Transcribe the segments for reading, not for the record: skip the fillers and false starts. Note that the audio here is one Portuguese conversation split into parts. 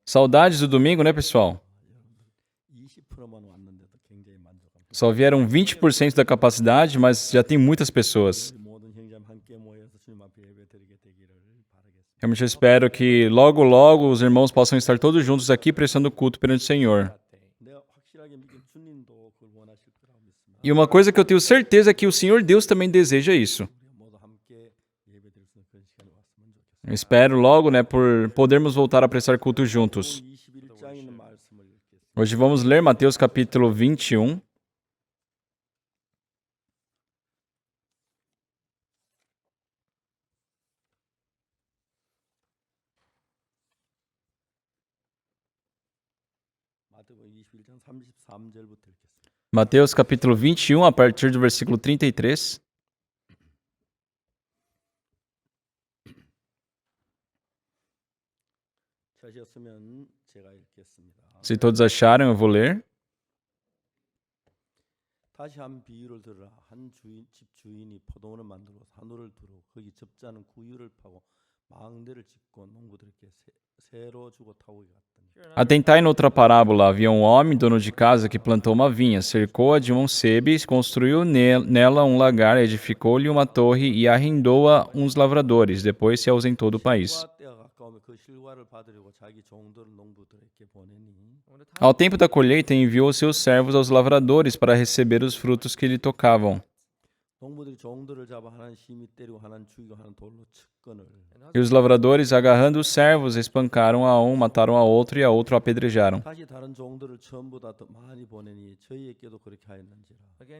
Saudades do domingo, né, pessoal? Só vieram 20% da capacidade, mas já tem muitas pessoas. Realmente eu espero que logo, logo os irmãos possam estar todos juntos aqui prestando culto perante o Senhor. E uma coisa que eu tenho certeza é que o Senhor Deus também deseja isso. Eu espero logo, por podermos voltar a prestar culto juntos. Hoje vamos ler Mateus capítulo 21. Mateus capítulo 21, a partir do versículo 33. Se todos acharam, eu vou ler. 다시 한 비유를 들으라. 한 집 주인이 포도원을 만들고 산호를 두르고 거기 접지 않은 구유를 파고 망대를 짓고 농부들에게 새로 주고 타고 갔더니. Atentai noutra parábola. Havia um homem, dono de casa, que plantou uma vinha, cercou-a de um sebe, construiu nela um lagar, edificou-lhe uma torre e arrendou-a a uns lavradores. Depois se ausentou do país. Ao tempo da colheita, enviou seus servos aos lavradores para receber os frutos que lhe tocavam. E os lavradores, agarrando os servos, espancaram a um, mataram a outro e a outro apedrejaram.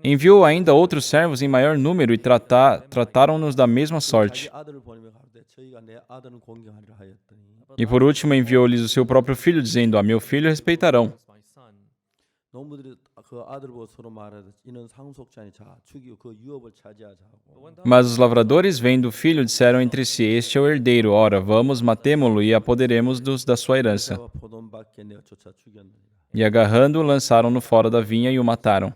Enviou ainda outros servos em maior número e trataram-nos da mesma sorte. E por último enviou-lhes o seu próprio filho, dizendo: a meu filho respeitarão. Mas os lavradores, vendo o filho, disseram entre si: este é o herdeiro, ora, vamos, matemo-lo e apoderemos-nos da sua herança. E agarrando-o, lançaram-no fora da vinha e o mataram.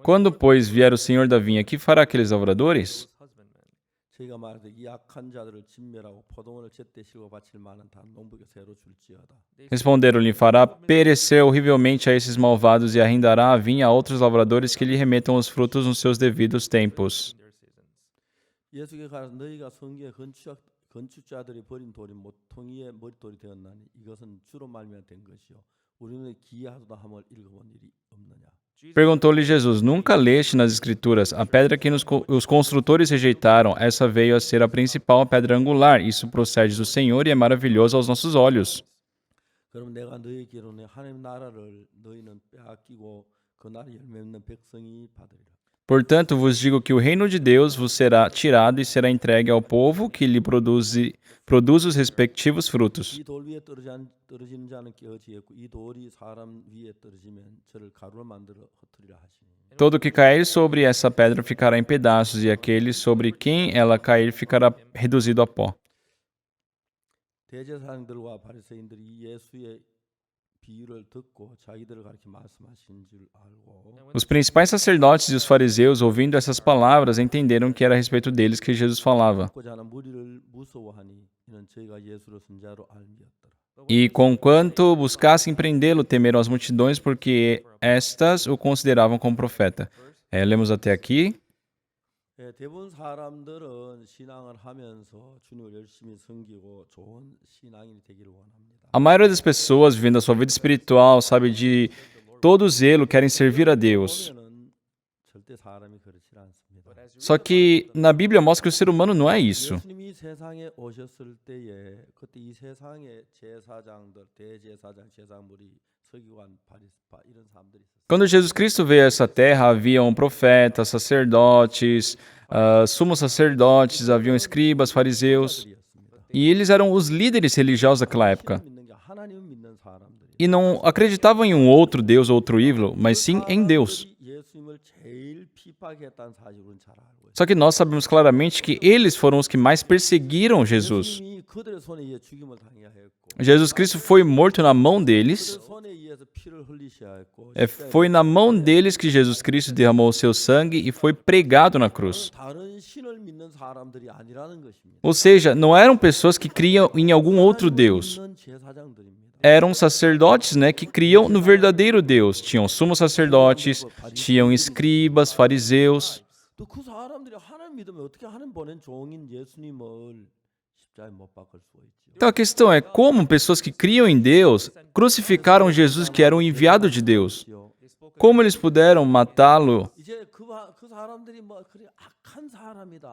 Quando, pois, vier o senhor da vinha, que fará aqueles lavradores? Responderam-lhe: fará perecer horrivelmente a esses malvados e arrendará a vinha a outros lavradores que lhe remetam os frutos nos seus devidos tempos. 건축자들이 버린 돌이 모퉁이의 머릿돌이 되었나니 이것은 주로 말미암아 된 것이요 우리는 기이하도다 함을 읽어본 일이 없느냐. Perguntou-lhe Jesus: nunca leste nas Escrituras a pedra que os construtores rejeitaram? Essa veio a ser a principal pedra angular. Isso procede do Senhor e é maravilhoso aos nossos olhos. 그럼 내가 너희에게 이르노니 하나님 나라를 너희는 빼앗기고 그 나라 열매 없는 백성이 받으리라. Portanto, vos digo que o reino de Deus vos será tirado e será entregue ao povo que lhe produz os respectivos frutos. Todo que cair sobre essa pedra ficará em pedaços, e aquele sobre quem ela cair ficará reduzido a pó. Os principais sacerdotes e os fariseus, ouvindo essas palavras, entenderam que era a respeito deles que Jesus falava. E, conquanto buscassem prendê-lo, temeram as multidões, porque estas o consideravam como profeta. Lemos até aqui. 대부분 사람들은 신앙을 하면서 주님을 열심히 섬기고 좋은 신앙인이 되기를 원합니다. A maioria das pessoas, vivendo a sua vida espiritual, sabe, de todo zelo, querem servir a Deus. Só que na Bíblia mostra que o ser humano não é isso. 예수님이 세상에 오셨을 때에 그때 이 세상의 제사장들, 대제사장, 제사무리, 서기관, 바리새파 이런 사람들이 있었어요. Quando Jesus Cristo veio a essa terra, haviam profetas, sacerdotes, sumos sacerdotes, haviam escribas, fariseus, e eles eram os líderes religiosos daquela época. E não acreditavam em um outro Deus, outro ídolo, mas sim em Deus. 핍박했다는 사실을 우리는 잘 알고 있어요. Só que nós sabemos claramente que eles foram os que mais perseguiram Jesus. 예수님이 그들의 손에 의해 죽임을 당해야 했고 Jesus Cristo foi morto na mão deles. 그들의 손에 의해서 피를 흘리셔야 했고 Foi na mão deles que Jesus Cristo derramou o seu sangue e foi pregado na cruz. 다른 신을 믿는 사람들이 아니라는 것입니다. Ou seja, não eram pessoas que criam em algum outro Deus. 믿는 제사장들입니다. Eram sacerdotes, né, que criam no verdadeiro Deus. Tinham sumos sacerdotes, tinham escribas, fariseus. 또 그 사람들이 하나님 믿으면 어떻게 하나님 보낸 종인 예수님을 십자가에 못 박을 수 있지요? Então a questão é como pessoas que criam em Deus crucificaram Jesus, que era o enviado de Deus. Como eles puderam matá-lo? 이제 그 사람들이 뭐 그래 악한 사람이다.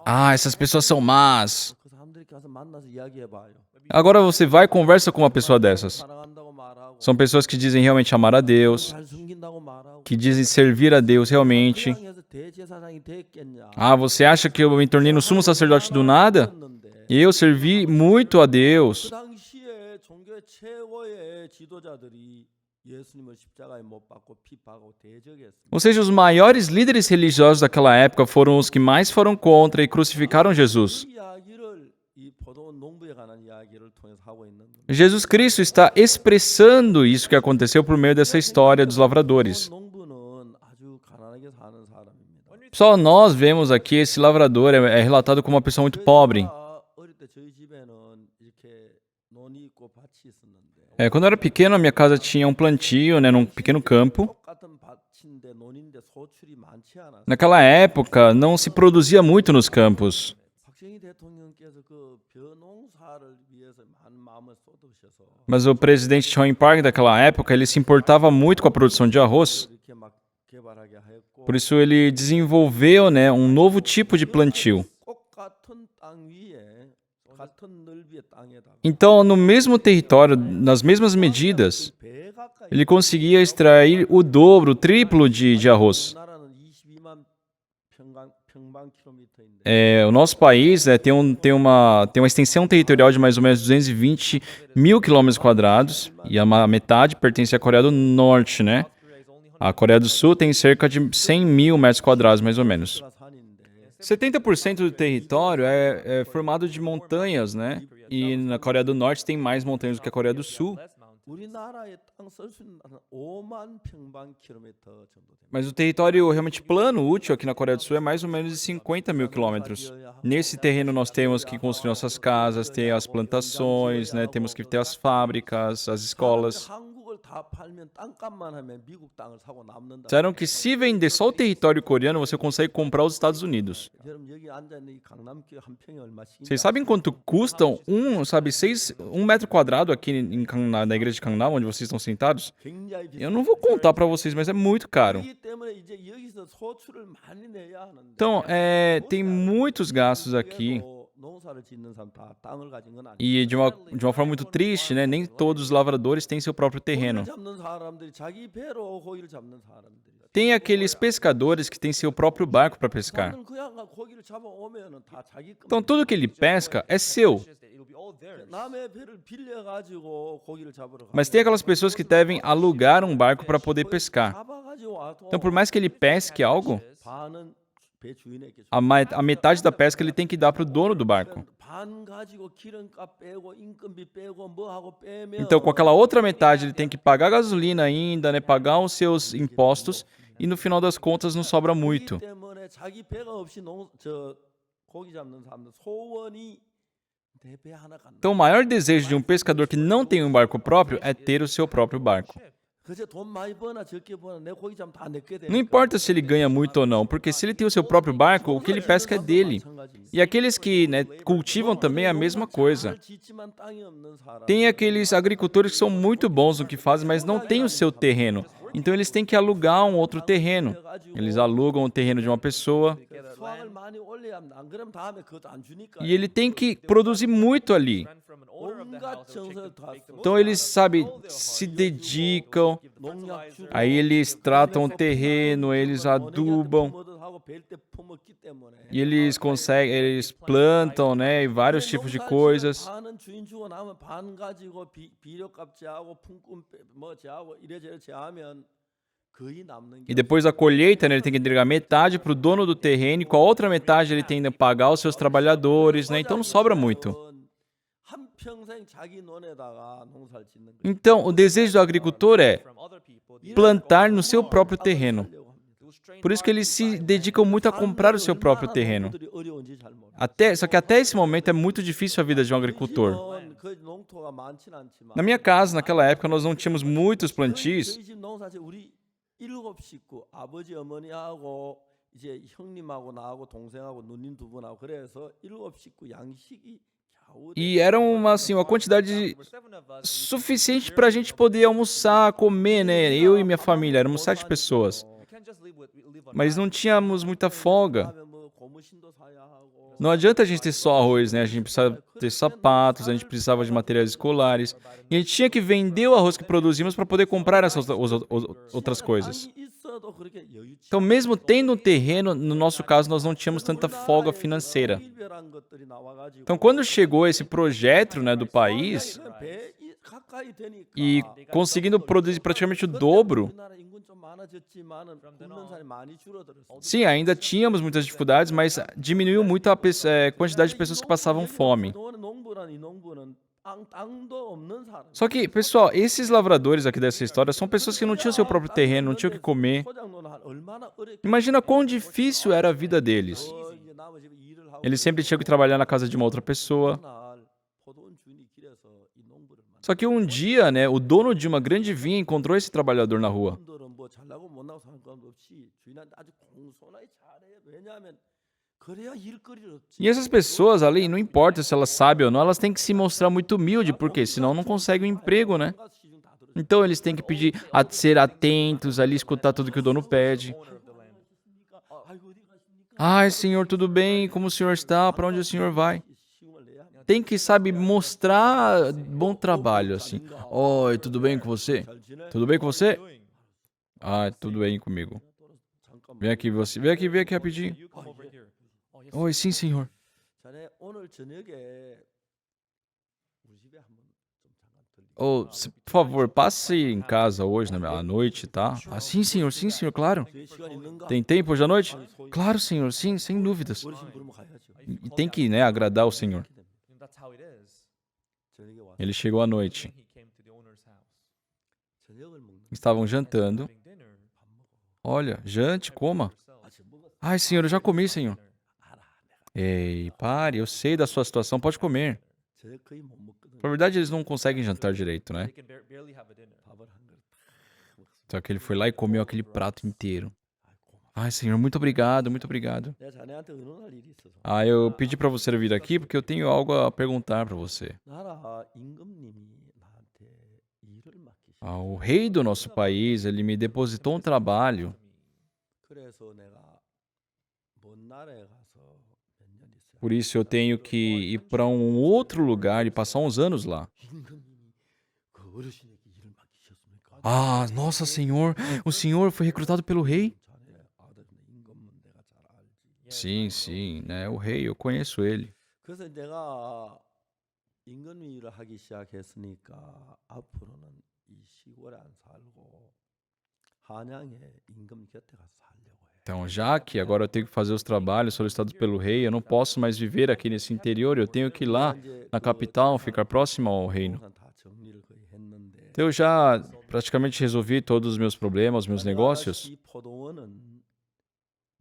Ah, essas pessoas são más. 그 사람들이 가서 만나서 이야기해 봐요. Agora você vai e conversa com uma pessoa dessas. 사랑한다고 말하고 São pessoas que dizem realmente amar a Deus, 잘 숨긴다고 말하고 que dizem servir a Deus realmente. 그냥 해서 대제사장이 됐겠냐? Ah, você acha que eu me tornei no sumo sacerdote do nada? Eu servi muito a 그 Deus. 당시에 종교의 최고의 지도자들이 예수님을 십자가에 못 박고 핍박하고 대적했습니다. Ou seja, os maiores líderes religiosos daquela época foram os que mais foram contra e crucificaram Jesus. 그 이야기를 이 포도원 농부에 관한 이야기를 통해서 하고 있는 겁니다. Jesus Cristo está expressando isso que aconteceu por meio dessa história dos lavradores. 농부는 아주 가난하게 사는 사람입니다. Só nós vemos aqui esse lavrador é relatado como uma pessoa muito pobre. 제가 어릴 때 저희 집에는 이렇게 논이 있고 밭이 있었는데 Quando eu era pequeno, a minha casa tinha um plantio, né, num pequeno campo. 똑같은 밭인데 논인데 소출이 많지 않아서 Naquela época, não se produzia muito nos campos. 박정희 대통령께서 그 벼농사를 위해서 많은 마음을 쏟으셔서 Mas o presidente Choen Park daquela época, ele se importava muito com a produção de arroz. 이렇게 막 개발하게 했고 Por isso ele desenvolveu, né, um novo tipo de plantio. 똑같은 땅 위에 같은 넓이의 땅에다가 Então, no mesmo território, nas mesmas medidas, 배 가까이 ele conseguia extrair o dobro, o triplo de arroz. 우리나라는 22만 평방킬로미터인데 O nosso país, né, tem uma extensão territorial de mais ou menos 220 mil quilômetros quadrados e a metade pertence à Coreia do Norte, né? A Coreia do Sul tem cerca de 100 mil metros quadrados, mais ou menos. 가 산인데 70% do território é formado de montanhas, né? E na Coreia do Norte tem mais montanhas do que a Coreia do Sul. 우리나라의 땅 쓸 수 있는 한 5만 평방킬로미터 정도 됩니다. Mas o território realmente plano, útil aqui na Coreia do Sul é mais ou menos de 50 mil quilômetros. Nesse terreno nós temos que construir nossas casas, ter as plantações, né? Temos que ter as fábricas, as escolas. 한국을 다 팔면 땅값만 하면 미국 땅을 사고 남는다. Disseram que se vender só o território coreano, você consegue comprar os Estados Unidos. 여러분 여기 앉아 있는 이 강남교 한 평이 얼마씩? Vocês sabem quanto custam um metro quadrado aqui na igreja de Gangnam, onde vocês estão sentados? 굉장히 비싸. Eu não vou contar para vocês, mas é muito caro. 그렇기 때문에 이제 여기서 소출을 많이 내야 하는데. Então, tem muitos gastos aqui. 그래도 농사를 짓는 사람 다 땅을 가진 건 아니에요. E de uma forma muito triste, né? Nem todos os lavradores têm seu próprio terreno. 고기를 잡는 사람들이 자기 배로 고기를 잡는 사람들이. Tem aqueles pescadores que têm seu próprio barco para pescar. 나는 그냥 고기를 잡아오면은 다 자기 거. Então, tudo que ele pesca é seu. 남의 배를 빌려 가지고 고기를 잡으러 가. Mas tem aquelas pessoas que devem alugar um barco para poder pescar. 잡아가지고 와도 Então, por mais que ele pesque algo, 반은 배 주인에게 줘. a metade da pesca ele tem que dar para o dono do barco. 반 가지고 기름값 빼고 인건비 빼고 뭐 하고 빼면 Então, com aquela outra metade, ele tem que pagar gasolina ainda, né? Pagar os seus impostos. E no final das contas, não sobra muito. 그렇기 때문에 자기 배가 없이 고기 잡는 사람들 소원이 내 배 하나 갖는. Então, o maior desejo de um pescador que não tem um barco próprio é ter o seu próprio barco. 그저 돈 많이 버나 적게 버나 내 고기 잡으면 다 내게 돼. Não importa se ele ganha muito ou não, porque se ele tem o seu próprio barco, o que ele pesca é dele. E aqueles que, né, cultivam também é a mesma coisa. Tem aqueles agricultores que são muito bons no que fazem, mas não têm o seu terreno. Então eles têm que alugar um outro terreno. Eles alugam o terreno de uma pessoa 수확을 많이 올려야 합니다. 안 그러면 다음에 그것도 안 주니까. e ele tem que produzir muito ali. 온갖 정성을 다 Então eles, sabe, se dedicam, 농약 주고 aí eles tratam o terreno, eles adubam 하고 벨때 품었기 때문에 e eles conseguem, eles plantam, né, e vários tipos de coisas. 반은 주인 주고 나면 반 가지고 비료값 제하고 품꾼 뭐 제하고 이래저래 제하면 거의 남는 E 게 depois da colheita, né, ele tem que entregar metade para o dono do terreno e com a outra metade ele tem que pagar os seus trabalhadores, né? Então não sobra muito. 한평생 자기 논에다가 농사를 짓는 거예요. Então, o desejo do agricultor é plantar no seu próprio terreno. Por isso que eles se dedicam muito a comprar o seu próprio terreno. Só que até esse momento é muito difícil a vida de um agricultor. Na minha casa, naquela época, nós não tínhamos muitos plantios. 저희 집 농사지 우리 7식구 아버지 어머니하고 이제 형님하고 나하고 동생하고 누님 두 분하고 그래서 7식구 양식이 겨우 E era uma quantidade suficiente para a gente poder almoçar, comer, né? Eu e minha família, éramos 7 pessoas. Mas não tínhamos muita folga. 뭐 고무신도 사야 하고 Não adianta a gente ter só arroz, né? A gente precisava ter sapatos, a gente precisava de materiais escolares. E a gente tinha que vender o arroz que produzimos para poder comprar essas outras coisas. 땅이 있어도 그렇게 여유치 Então, mesmo tendo um terreno, no nosso caso, nós não tínhamos tanta folga financeira. 일별한 것들이 나와가지고 Então, quando chegou esse projeto, né, do país, 배 가까이 되니까 e conseguindo produzir praticamente o dobro, 우리나라 인구는 좀 많아졌지만은 굶는 사람이 많이 줄어들었어. sim, ainda tínhamos muitas dificuldades, mas diminuiu muito a quantidade de pessoas que passavam fome. 농부란 이 농부는 땅도 없는 사람. Só que, pessoal, esses lavradores aqui dessa história são pessoas que não tinham seu próprio terreno, não tinham o que comer. 얼마나 어렵게 Imagina quão difícil era a vida deles. 이제 남의 집에 일을 하고 Eles sempre tinham que trabalhar na casa de uma outra pessoa. 날 포도원 주인이 길에서 이 농부를 만나. Só que um dia, né, o dono de uma grande vinha encontrou esse trabalhador na rua. 사람들은 뭐 잘나고 못나고 상관없이 주인한테 아주 공손하게 잘해요. 왜냐하면 그래야 일거리를 얻지. E essas pessoas ali, não importa se elas sabem ou não, elas têm que se mostrar muito humildes, porque senão não conseguem um emprego, né? 시중 다 들었어. Então eles têm que pedir a ser atentos ali, escutar tudo que o dono pede. 아이고 어디 가십니까? Ai, senhor, tudo bem? Como o senhor está? Para onde o senhor vai? 시중을 내야 합니다. Tem que, sabe, mostrar bom trabalho, assim. Oi, tudo bem com você? 잘 지내? Tudo bem com você? Ah, tudo bem comigo. 잠깐만. Vem aqui, você. Vem aqui rapidinho. Oi, sim, senhor. 자네 오늘 저녁에 우리 집에 한번 좀 잠깐 들리. Oh, por favor, passe em casa hoje, né, à noite, tá? Ah, sim, senhor, claro. 뒤에 시간 있는가? Tem tempo hoje à noite? Claro, senhor, sim, sem dúvidas. 어르신 부르면 가야죠. E tem que, né, agradar o senhor. 저녁에 와서 Ele chegou à noite. 저녁을 먹는 Estavam jantando. Olha, jante, coma. 아침 먹었어. Ai, senhor, eu já comi, senhor. 알아. Ei, pare, eu sei da sua situação, pode comer. 저녁 거의 못 먹거든. Na verdade, eles não conseguem jantar direito, né? 밥을 한 그릇 딱 먹었어. Só que ele foi lá e comeu aquele prato inteiro. 아이 고마워. Ai, senhor, muito obrigado, muito obrigado. 내가 자네한테 의논할 일이 있어서. Ah, eu pedi pra você vir aqui porque eu tenho algo a perguntar pra você. 나라 임금님이 나한테 일을 맡기시. Ah, o rei do nosso país, ele me depositou um trabalho. 그래서 내가 먼 나라에 가서 몇 년 있어요. Por isso eu tenho que ir pra um outro lugar e passar uns anos lá. 임금님이 그 어르신에게 일을 맡기셨습니까? Ah, nossa, senhor, o senhor foi recrutado pelo rei? 자네 아들 임금은 내가 잘 알지. Sim, né? O rei, eu conheço ele. 그래서 내가 임금 일을 하기 시작했으니까 앞으로는 이 시골에 안 살고 한양에 임금 곁에 가서 살려고 해. Então, já que agora eu tenho que fazer os trabalhos solicitados pelo rei, eu não posso mais viver aqui nesse interior, eu tenho que ir lá na capital, ficar próximo ao reino. 부동산 다 정리를 거의 했는데 Então, eu já praticamente resolvi todos os meus problemas, meus negócios. 이 포도원은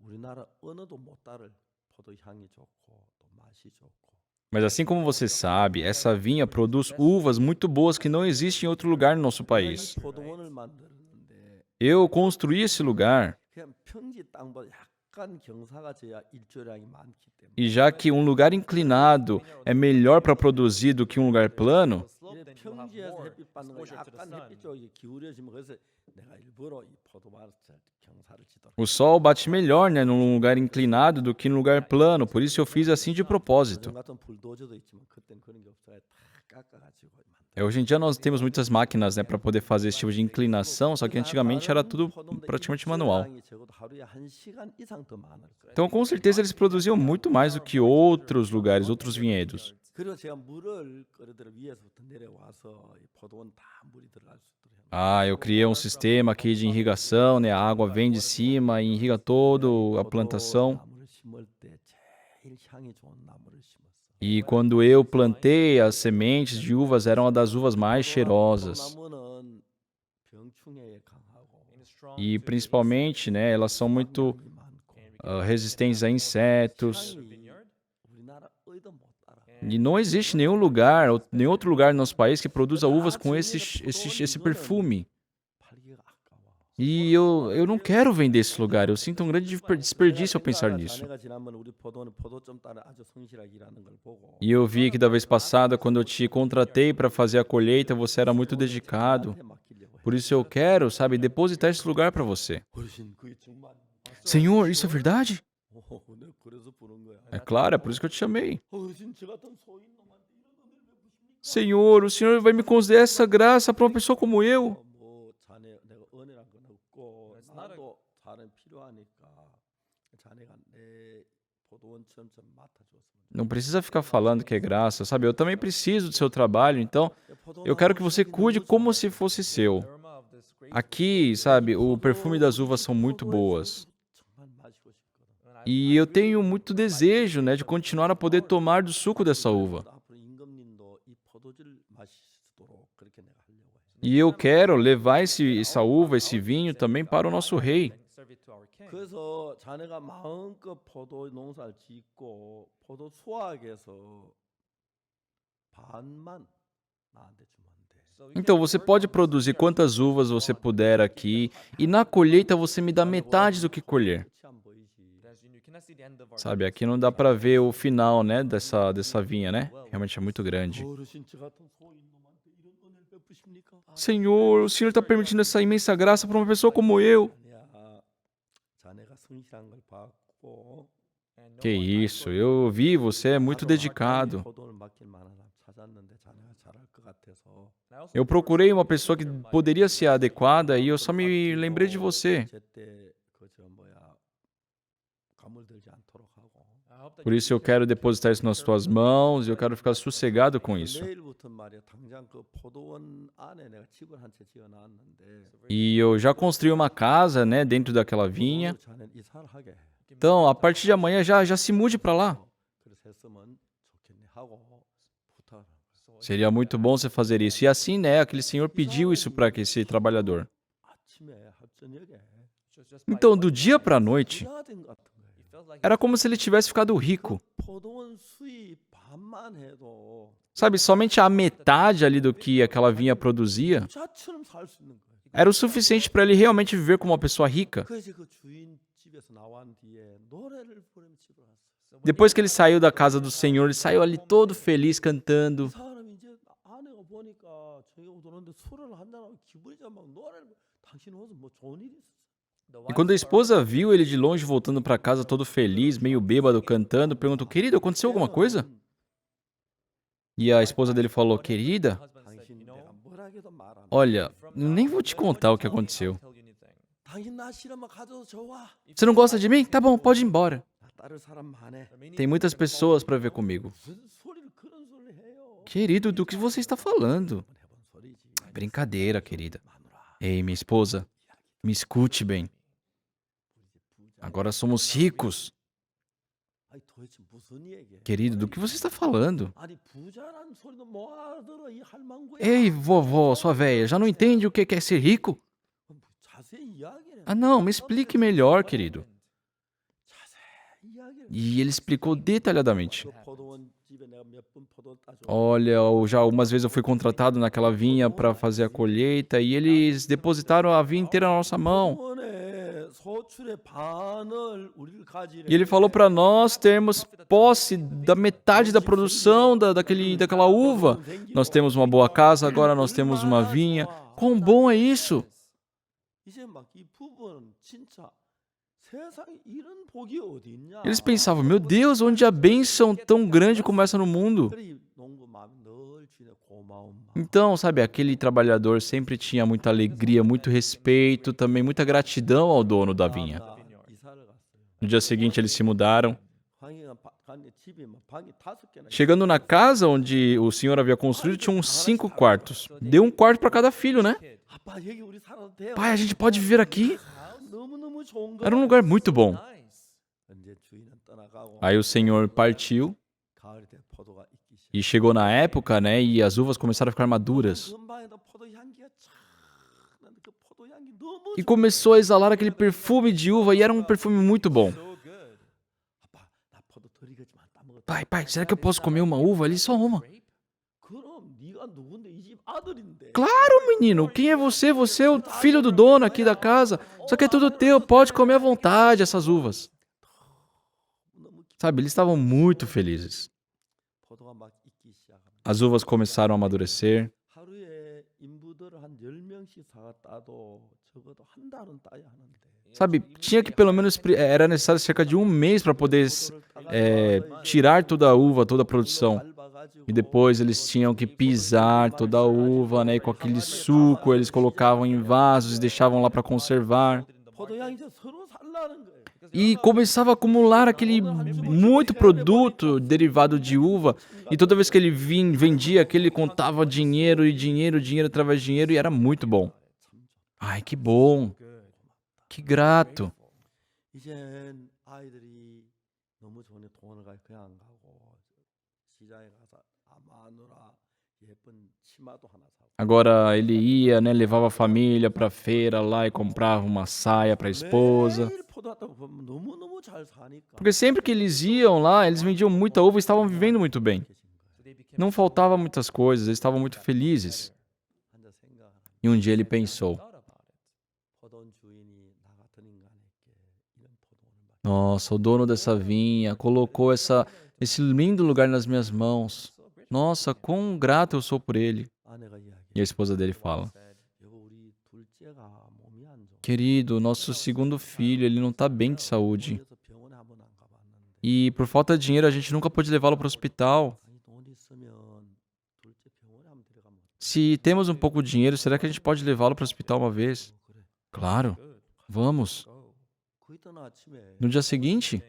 우리나라 어느도 못 따를 포도 향이 좋고 또 맛이 좋고 Mas assim como você sabe, essa vinha produz uvas muito boas que não existem em outro lugar no nosso país. 이 포도원을 만들었는데 Eu construí esse lugar 그냥 평지 땅보다 약간 경사가 져야 일조량이 많기 때문에 e já que um lugar inclinado é melhor para produzir do que um lugar plano, 이래 평지에서 햇빛 받는 거 약간 햇빛 쪽이 기울여지면 그래서 내가 일부러 이 포도밭을 경사를 지도록 o sol bate melhor, né, num lugar inclinado do que num lugar plano. Por isso eu fiz assim de propósito. 요즘 같은 불도저도 있지만 그때는 그런 게 없어요. 다 깎아가지고 만들어. Hoje em dia nós temos muitas máquinas, né, para poder fazer esse tipo de inclinação, só que antigamente era tudo praticamente manual. 일조량이 적어도 하루에 1시간 이상 더 많을 거예요. Então, com certeza eles produziam muito mais do que outros lugares, outros vinhedos. 그리고 제가 물을 끌어들여 위에서부터 내려와서 이 포도원 다 물이 들어갈 수 있도록 해놓은 Ah, eu criei um sistema aqui de irrigação, né? A água vem de cima e irriga toda a plantação. 포도나무를 심을 때 제일 향이 좋은 나무를 심었어. E quando eu plantei, as sementes de uvas eram uma das uvas mais cheirosas. 포도나무는 병충해에 강하고 E principalmente, né, elas são muito 수확량이 많고 resistentes a insetos. 향이 우리나라 어디도 못 따라. E não existe nenhum lugar, nenhum outro lugar no nosso país que produza uvas com esse perfume. 팔기가 아까워. E eu não quero vender esse lugar. Eu sinto um grande desperdício ao pensar nisso. 자네가 지난번 우리 포도원은 포도점 따라 아주 성실하게 일하는 걸 보고 E eu vi que da vez passada, quando eu te contratei para fazer a colheita, você era muito dedicado. 나한테 맡기려고 해. Por isso eu quero, sabe, depositar esse lugar para você. 어르신 그게 정말 Senhor, isso é verdade? 내가 그래서 부른 거야. É claro, é por isso que eu te chamei. 어르신 저 같은 소인 놈한테 이런 은혜를 베푸십니까? Senhor, o Senhor vai me conceder essa graça para uma pessoa como eu. 뭐 자네 내가 은혜란 건 없고 나도 자네 필요하니까 자네가 내 포도원처럼 좀 맡아줬으면 Não precisa ficar falando que é graça, sabe? Eu também preciso do seu trabalho, então eu quero que você cuide como se fosse seu. Aqui, sabe, o perfume das uvas são muito boas. 정말 마시고 싶거든. E eu tenho muito desejo, né, de continuar a poder tomar do suco dessa uva. 앞으로 임금님도 이 포도주를 마시도록 그렇게 내가 하려고 해. E eu quero levar essa uva, esse vinho também para o nosso rei. 그래서 자네가 마음껏 포도 농사를 짓고 포도 수확해서 반만 나한테 주면 돼. Então você pode produzir quantas uvas você puder aqui, e na colheita você me dá metade do que colher. 끝이 안 보이지. Sabe, aqui não dá para ver o final, né, dessa vinha, né? Realmente é muito grande. 어르신 저 같은 소인 놈한테 이런 은혜를 베푸십니까? Senhor, o Senhor está permitindo essa imensa graça para uma pessoa como eu. 아니야. 자네가 성실한 걸 봤고 Que isso, eu vi, você é muito dedicado. 포도를 맡길 만한 사람 찾았는데 자네가 잘할 것 같아서 Eu procurei uma pessoa que poderia ser adequada e eu só me lembrei de você. 제때 그저 뭐야 가물들지 않도록 하고 Por isso eu quero depositar isso nas tuas mãos e eu quero ficar sossegado com isso. 내일부터 말이야 당장 그 포도원 안에 내가 집을 한 채 지어 놨는데 E eu já construí uma casa, né, dentro daquela vinha. 자네 이사를 하게 해. Então, a partir de amanhã já se mude para lá. 그래서 했으면 좋겠네 하고 부탁을 Seria muito bom você fazer isso. E assim, né, aquele senhor pediu isso para esse trabalhador. 아침에 합저녁에 Então, do dia para a noite, 부자된 것 같은 거예요. era como se ele tivesse ficado rico. 포도원 수입 반만 해도 Sabe, somente a metade ali do que aquela vinha produzia 부자처럼 살 수 있는 거예요. era o suficiente para ele realmente viver como uma pessoa rica. 그래서 그 주인 집에서 나온 뒤에 노래를 부르며 집을 갔어요. Depois que ele saiu da casa do Senhor, ele saiu ali todo feliz cantando. 그 사람이 이제 아내가 보니까 저녁 들어오는데 술을 한잔하고 기분이 막 노래를 당신 옷은 뭐 좋은 일이 있었어. E quando a esposa viu ele de longe voltando para casa todo feliz, meio bêbado, cantando, perguntou: "Querido, aconteceu alguma coisa?" E a esposa dele falou: "Querida, 당신 내가 뭐라 해도 말 안 해. olha, nem vou te contar o que aconteceu. 당신 나 싫으면 가져도 좋아. Você não gosta de mim? Tá bom, pode ir embora. 나 따를 사람 많아. Tem muitas pessoas para ver comigo." 무슨 소리를 그런 소리를 해요. Querido, do que você está falando? 한번 해본 소리지. Brincadeira, querida. 마누라. Ei, minha esposa, me escute bem. Agora somos ricos. 아니 도대체 무슨 얘기야? Querido, do que você está falando? 아니 부자라는 소리도 뭐 알아들어 이 할망구야. Ei, vovó, sua véia, já não entende o que é ser rico? 자세히 이야기를. Ah, não, me explique melhor, querido. 자세히 이야기를. E ele explicou detalhadamente. 그 포도원 집에 내가 몇 번 포도 따줘. Olha, já algumas vezes eu fui contratado naquela vinha para fazer a colheita e eles depositaram a vinha inteira na nossa mão. 포도원의 소출의 반을 우리를 가지래. E ele falou para nós termos posse da metade da produção daquela uva. Nós temos uma boa casa, agora nós temos uma vinha. Quão bom é isso? 이제 막 이 부부는 진짜 세상에 이런 복이 어디 있냐? Eles pensavam, meu Deus, onde a bênção tão grande como essa no mundo? 그래 이 농부 마음이 늘 주의 고마운 마음. Então, sabe, aquele trabalhador sempre tinha muita alegria, muito respeito, também muita gratidão ao dono da vinha. 이사를 갔어요. No dia seguinte, eles se mudaram. 광희가 Chegando na casa onde o senhor havia construído, tinha uns 5 quartos. Deu um quarto para cada filho, né? Pai, a gente pode viver aqui? Era um lugar muito bom. Aí o senhor partiu e chegou na época, né? E as uvas começaram a ficar maduras. E começou a exalar aquele perfume de uva e era um perfume muito bom. Pai, será que eu posso comer uma uva ali? Só uma. Claro, menino. Quem é você? Você é o filho do dono aqui da casa. Só que é tudo teu. Pode comer à vontade essas uvas. Sabe, eles estavam muito felizes. As uvas começaram a amadurecer. Sabe, tinha que pelo menos... Era necessário cerca de um mês para poder tirar toda a uva, toda a produção. E depois eles tinham que pisar toda a uva, né? E com aquele suco eles colocavam em vasos e deixavam lá para conservar. E começava a acumular aquele muito produto derivado de uva. E toda vez que ele vendia aquele, ele contava dinheiro e dinheiro através de dinheiro e era muito bom. Ai, que bom. Que grato. Agora ele ia, né, levava a família para a feira lá e comprava uma saia para a esposa. Porque sempre que eles iam lá, eles vendiam muita uva e estavam vivendo muito bem. Não faltava muitas coisas, eles estavam muito felizes. E um dia ele pensou: nossa, o dono dessa vinha colocou esse lindo lugar nas minhas mãos. Nossa, quão grato eu sou por ele. E a esposa dele fala: querido, nosso segundo filho, ele não está bem de saúde. E por falta de dinheiro, a gente nunca pôde levá-lo para o hospital. Se temos um pouco de dinheiro, será que a gente pode levá-lo para o hospital uma vez? Claro, vamos. No dia seguinte,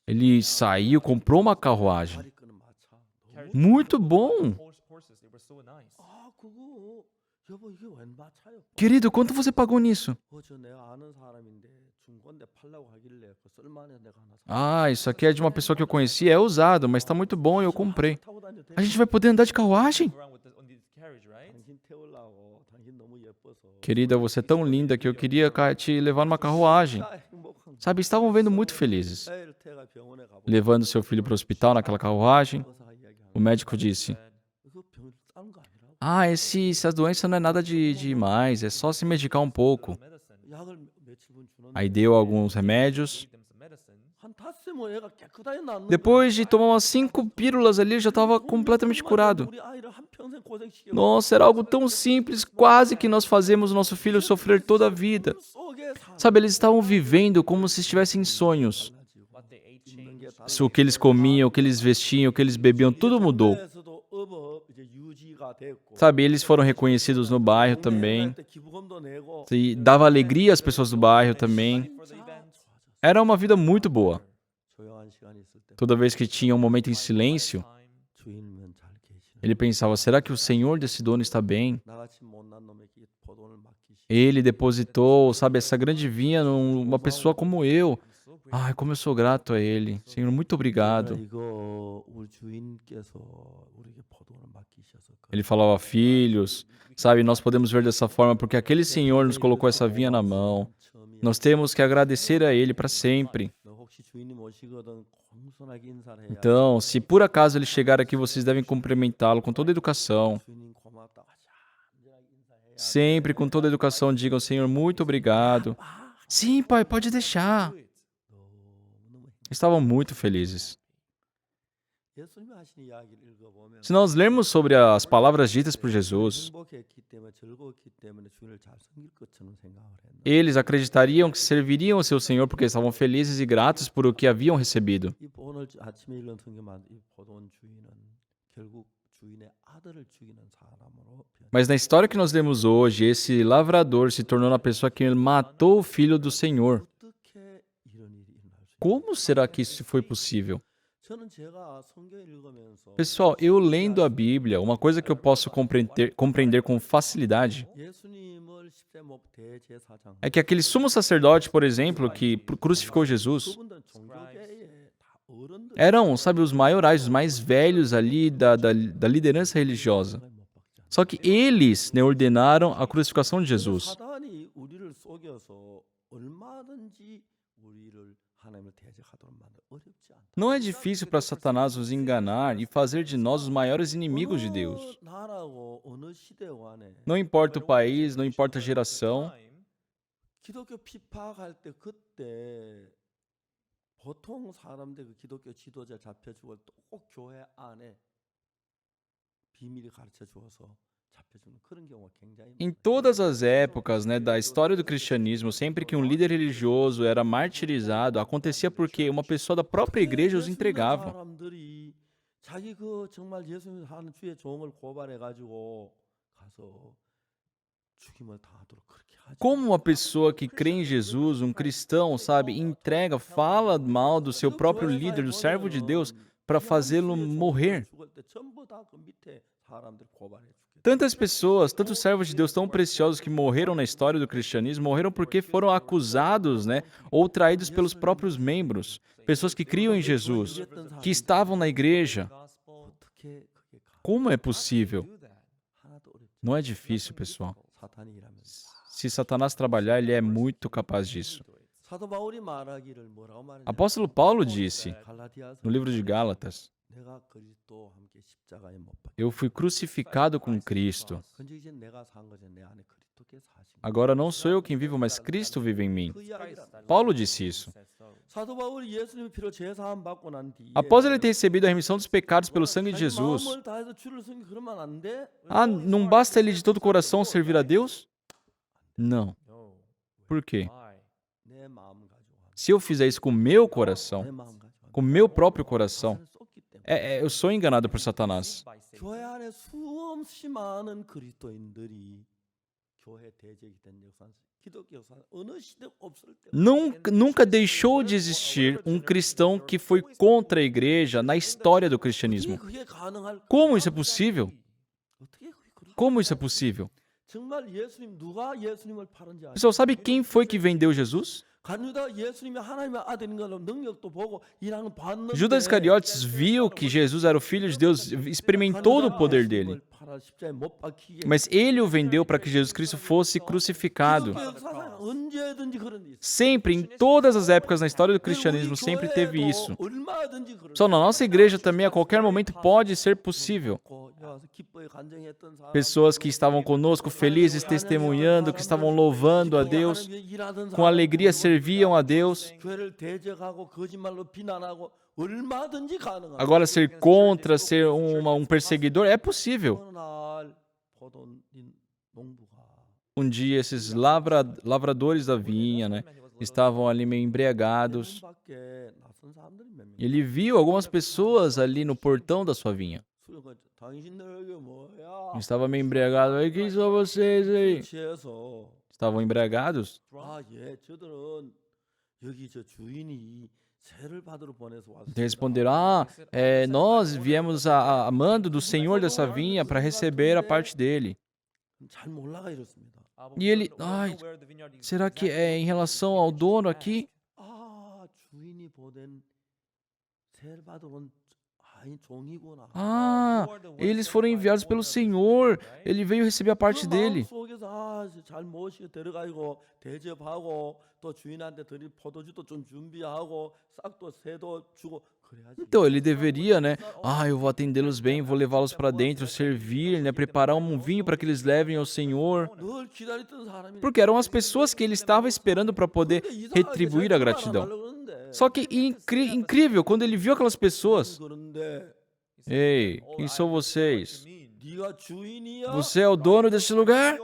ele saiu, comprou uma carruagem. Muito bom! Querido, quanto você pagou nisso? Ah, isso aqui é de uma pessoa que eu conheci, é usado, mas está muito bom e eu comprei. A gente vai poder andar de carruagem? Querida, você é tão linda que eu queria te levar numa carruagem. Sabe, estavam vendo muito felizes. Levando seu filho para o hospital naquela carruagem, o médico disse: ah, essa doença não é nada de demais, é só se medicar um pouco. Aí deu alguns remédios. Depois de tomar umas 5 pílulas ali, ele já estava completamente curado. Nossa, era algo tão simples, quase que nós fazemos o nosso filho sofrer toda a vida. Sabe, eles estavam vivendo como se estivessem em sonhos. O que eles comiam, o que eles vestiam, o que eles bebiam, tudo mudou. Sabe, eles foram reconhecidos no bairro também. E dava alegria às pessoas do bairro também. Era uma vida muito boa. Toda vez que tinha um momento em silêncio, ele pensava: será que o senhor desse dono está bem? Ele depositou, sabe, essa grande vinha numa pessoa como eu. Ai, como eu sou grato a ele. Senhor, muito obrigado. Ele falava: filhos, sabe, nós podemos ver dessa forma porque aquele senhor nos colocou essa vinha na mão. Nós temos que agradecer a ele para sempre. Então, se por acaso ele chegar aqui, vocês devem cumprimentá-lo com toda a educação. Sempre com toda a educação digam: Senhor, muito obrigado. Sim, pai, pode deixar. Estavam muito felizes. Se nós lermos sobre as palavras ditas por Jesus, eles acreditariam que serviriam ao seu Senhor porque estavam felizes e gratos por o que haviam recebido. Mas na história que nós lemos hoje, esse lavrador se tornou a pessoa que matou o filho do Senhor. Como será que isso foi possível? 저는 제가 성경을 읽으면서 Pessoal, eu lendo a Bíblia, uma coisa que eu posso compreender com facilidade 예수님을 십자못 대제사장 é que aquele sumo sacerdote, por exemplo, que crucificou Jesus, 그분들은 종교계의 다 어른들 eram, sabe, os maiorais, os mais velhos ali da liderança religiosa. 못 박잖아요. Só que eles, né, ordenaram a crucificação de Jesus. 사단이 우리를 속여서 얼마든지 우리를 하나님을 대적하도록 만들 어렵지 않다. Não é difícil para Satanás nos enganar e fazer de nós os maiores inimigos de Deus. 어느 나라고 어느 시대 간에 Não importa o país, não importa a geração. 기독교 핍박할 때 그때 보통 사람들 그 기독교 지도자 잡혀 죽을 때 꼭 교회 안에 비밀이 가르쳐 주어서 잡혀 주는 그런 경우가 굉장히 Em 많아요. todas as épocas, né, da história do cristianismo, sempre que um líder religioso era martirizado, acontecia porque uma pessoa da própria igreja os 예수 믿는 entregava. 사람들이 자기 그 정말 예수님 하는 주의 종을 고발해 가지고 가서 죽임을 당하도록 그렇게 하죠. Como uma pessoa que crê em Jesus, um cristão, sabe, entrega, fala mal do seu próprio líder, do servo de Deus, para fazê-lo morrer. 죽을 때 전부 다 그 밑에 사람들 고발해 주게. Tantas pessoas, tantos servos de Deus tão preciosos que morreram na história do cristianismo, morreram porque foram acusados, né, ou traídos pelos próprios membros, pessoas que criam em Jesus, que estavam na igreja. 어떻게 그게 Como é possível? 하나도 어렵지. Não é difícil, pessoal. 사탄이 일하면. Se Satanás trabalhar, ele é muito capaz disso. 사도 바울이 말하기를 뭐라고 말했냐? Apóstolo Paulo disse, 갈라디아서 no livro de Gálatas, 내가 그리스도와 함께 십자가에 못 박혀. eu fui crucificado com Cristo. 근데 이제 내가 산 거지 내 안에 그리스도께서 사신. Agora não sou eu quem vivo, mas Cristo vive em mim. 그 이야기란. Paulo disse isso. 사도 바울이 예수님의 피로 제사함 받고 난 뒤에 Após ele ter recebido a remissão dos pecados pelo sangue de 자기 Jesus, 마음을 다해서 주를 섬기 그러면 안 돼? não basta ele de todo o coração servir a Deus? Não. Por quê? 내 마음 가지고 하는 Se eu fizer isso com o meu 내 coração, 마음 가지고 하는 com o meu próprio coração, 사탄을 쏟기 때문에 eu sou enganado por Satanás. 교회 안에 수없이 많은 그리스도인들이 교회 대적이 된 역사는 기독교 역사 어느 시대 없을 때 Nunca deixou de existir um cristão que foi contra a igreja na história do cristianismo. 그게 가능할 Como isso é possível? 어떻게 그게 그럴 Como isso é possível? 정말 예수님 누가 예수님을 팔은지 아세요? Pessoal, sabe quem foi que vendeu Jesus? 간유다 예수님이 하나님의 아들인 걸로 능력도 보고 일하는 봤는데 Judas Iscariotes viu que Jesus era o Filho de Deus, experimentou do poder dele. Mas ele o vendeu para que Jesus Cristo fosse crucificado. 언제든지 그런 일 있어요. Sempre, em todas as épocas na história do cristianismo, sempre teve isso. 얼마든지 그런 Só na nossa igreja também, a qualquer momento, pode ser possível. 와서 기뻐해 간증했던 사람 Pessoas que estavam conosco, felizes, testemunhando, que estavam louvando a Deus, com alegria serviam a Deus. 교회를 대적하고 거짓말로 비난하고 얼마든지 가능합니다. Agora, ser contra, ser um perseguidor, é possível. 어느 날 포도인 농부가 Dia, esses lavradores da vinha, né, estavam ali meio embriagados. 밖에 낯선 사람들이 몇 명. E ele viu algumas pessoas ali no portão da sua vinha. 수요가 당신들 여기 뭐야? Estava meio embriagado. Aí, quem são vocês aí? 취해서 Estavam embriagados? 예, 저들은 여기 저 주인이 세를 받으러 보내서 왔어요. Então responderam: nós viemos a mando do senhor dessa vinha para receber a parte dele. 잘 몰라가 이렇습니다. E ele, será que é em relação ao dono aqui? 주인이 보낸 세를 받으러 온 종이구나. Eles foram enviados pelo Senhor. Ele veio receber a parte dele. 속에서 잘 모시고 데려가고 대접하고 또 주인한테 드릴 포도주도 좀 준비하고 싹도 새도 주고 그래야지. Então ele deveria, né? Eu vou atendê-los bem, vou levá-los para dentro, servir, né? Preparar um vinho para que eles levem ao Senhor. 늘 기다렸던 사람이 Porque eram as pessoas que ele estava esperando para poder retribuir a gratidão. Só que incrível, quando ele viu aquelas pessoas, 그런데 ei, quem são vocês? 네가 주인이야? Você é o dono deste lugar?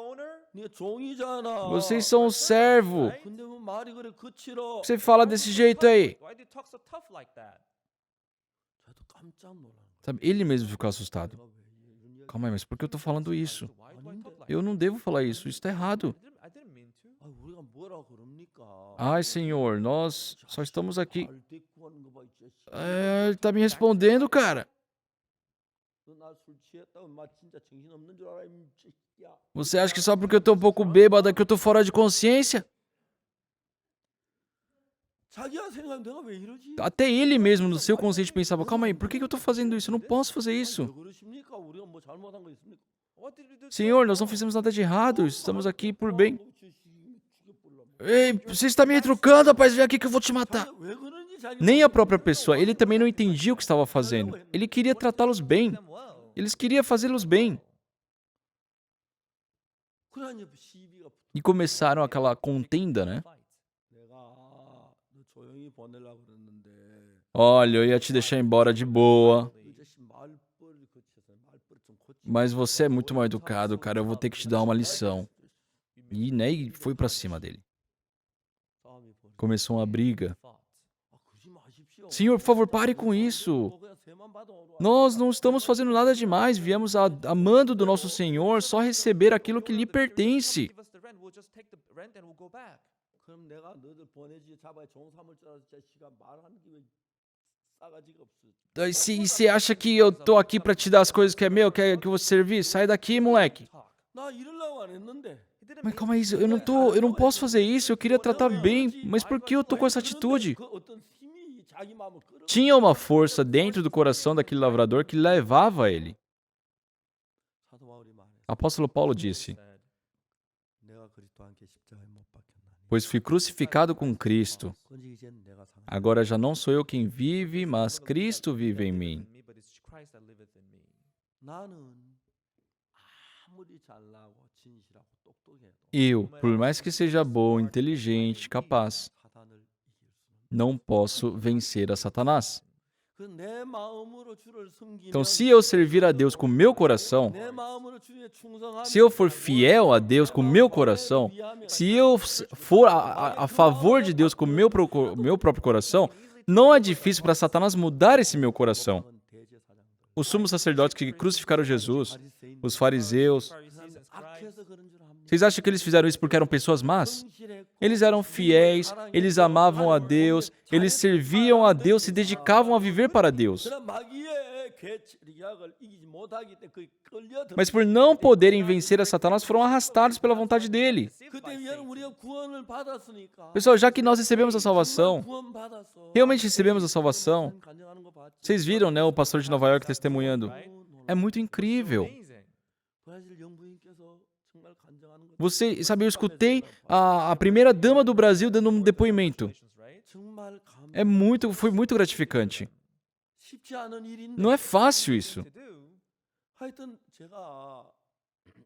네가 종이잖아. Vocês são o servo. 근데 뭐 말이 그래 그치러. Você fala desse jeito aí. 저도 깜짝 놀란 거예요. Sabe, ele mesmo ficou assustado. Calma aí, mas por que eu tô falando isso? Eu não devo falar isso, isso tá errado. 아, 우리가 뭐라 그럽니까? Ai, Senhor, nós só estamos aqui. 말 대꾸하는 거 봐, 이 자식. Ele tá me respondendo, cara. 너나술 취했다고 마 진짜 정신 없는 줄 알아, 이 새끼야. Você acha que só porque eu tô um pouco bêbado é que eu tô fora de consciência? 자기가 생각하면 내가 왜 이러지? Até ele mesmo, no seu consciente, pensava, calma aí, por que eu tô fazendo isso? Eu não posso fazer 왜 isso. 그러십니까? 우리가 뭐 잘못한 거 있습니까? Senhor, nós não fizemos nada de errado, estamos aqui por bem. 죽여버리려고. Ei, você está me retrucando, rapaz, vem aqui que eu vou te matar. 왜 그런지 자기 Nem a própria pessoa, ele também não entendia o que estava fazendo. Ele queria tratá-los bem. Eles queriam fazê-los bem. 그러나 이제 시비가 붙어. E começaram aquela contenda, né? 내가 너 조용히 보내려고 그랬는데 Olha, eu ia te deixar embora de boa, 이 자식 말벌 거쳐서 말벌 좀 고치. mas você é muito mal educado, cara, eu vou ter que te dar uma lição. E, né, e foi pra cima dele. 싸움이 벌어. Começou uma briga. 아, 그러지 마십시오. Senhor, por favor, pare com isso. 그냥 세만 봐도 Nós não estamos fazendo nada demais, viemos amando do nosso Senhor só receber aquilo que lhe pertence. 그럼 내가 너들 보내지 잡아야 종 삼을 줄 알아서 자식아 말하는 게 왜 싸가지가 없어. Aí, se você acha que eu tô aqui pra te dar as coisas que é meu, que você servir, sai daqui, moleque. 나 이러려고 안 했는데. Mas calma aí, eu não posso fazer isso, eu queria tratar bem, mas por que eu tô com essa atitude? 그 어떤 힘이 자기 마음을 끌어. Tinha uma força dentro do coração daquele lavrador que levava ele. 사도 바울이 말해. Apóstolo Paulo disse, 내가 그리스도 함께 십자가에 못 박혔나니. pois fui crucificado com Cristo. 그런지 이제는 내가 사는. Agora já não sou eu quem vive, mas Cristo vive em mim. 나는 아무리 잘나고 진실하고 똑똑해도 Eu, por mais que seja bom, inteligente, capaz, 사단을 이길 수는. não posso vencer a Satanás. 그내 마음으로 주를 섬기면 Então, se eu servir a Deus com meu coração, 내 마음으로 주에 충성하면 se eu for fiel a Deus com meu coração, se eu for a favor de Deus com meu próprio coração, não é difícil para Satanás mudar esse meu coração. Os sumos sacerdotes que crucificaram Jesus, os fariseus, 악해서 그런 줄 압니다. vocês acham que eles fizeram isso porque eram pessoas más? Eles eram fiéis, eles amavam a Deus, eles serviam a Deus, se dedicavam a viver para Deus. 그런 마귀의 계략을 이기지 못하기 때문에 그 끌려들. Mas por não poderem vencer a Satanás, foram arrastados pela vontade dele. 그때 위에는 우리가 구원을 받았으니까. Pessoal, já que nós recebemos a salvação, 구원 받았어. realmente recebemos a salvação, 간증하는 거 봤지? vocês viram, né, o pastor de Nova York testemunhando? É muito incrível. 브라질 영부인께서 정말 간증하는 거. Você, sabe, eu escutei a primeira dama do Brasil dando um depoimento. 정말 감. Foi muito gratificante. 쉽지 않은 일인데. Não é fácil isso. 하여튼 제가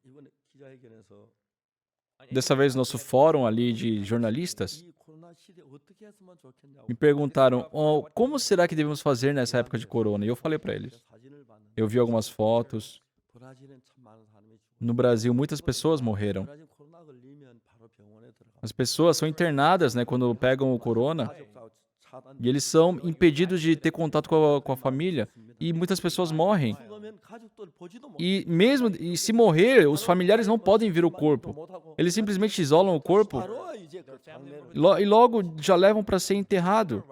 이번에 기자회견에서 Dessa vez, nosso fórum ali de jornalistas 이 코로나 시대 어떻게 했으면 좋겠냐고. me perguntaram, "Oh, como será que devemos fazer nessa época de corona?" E eu falei para eles. 사진을 봤는데 Eu vi algumas fotos. 브라질엔 참 많은 사람이 죽어. No Brasil, muitas pessoas morreram. 브라질 코로나 걸리면 바로 병원에 들어가. As pessoas são internadas, né, quando pegam o corona. 가족 차단. E eles são impedidos de ter contato com a família. E muitas pessoas morrem. 죽으면 가족들 보지도 못. E se morrer, os familiares não podem ver o corpo. 못하고 Eles simplesmente isolam o corpo 바로 이제 그 장례를. e logo já levam para ser enterrado.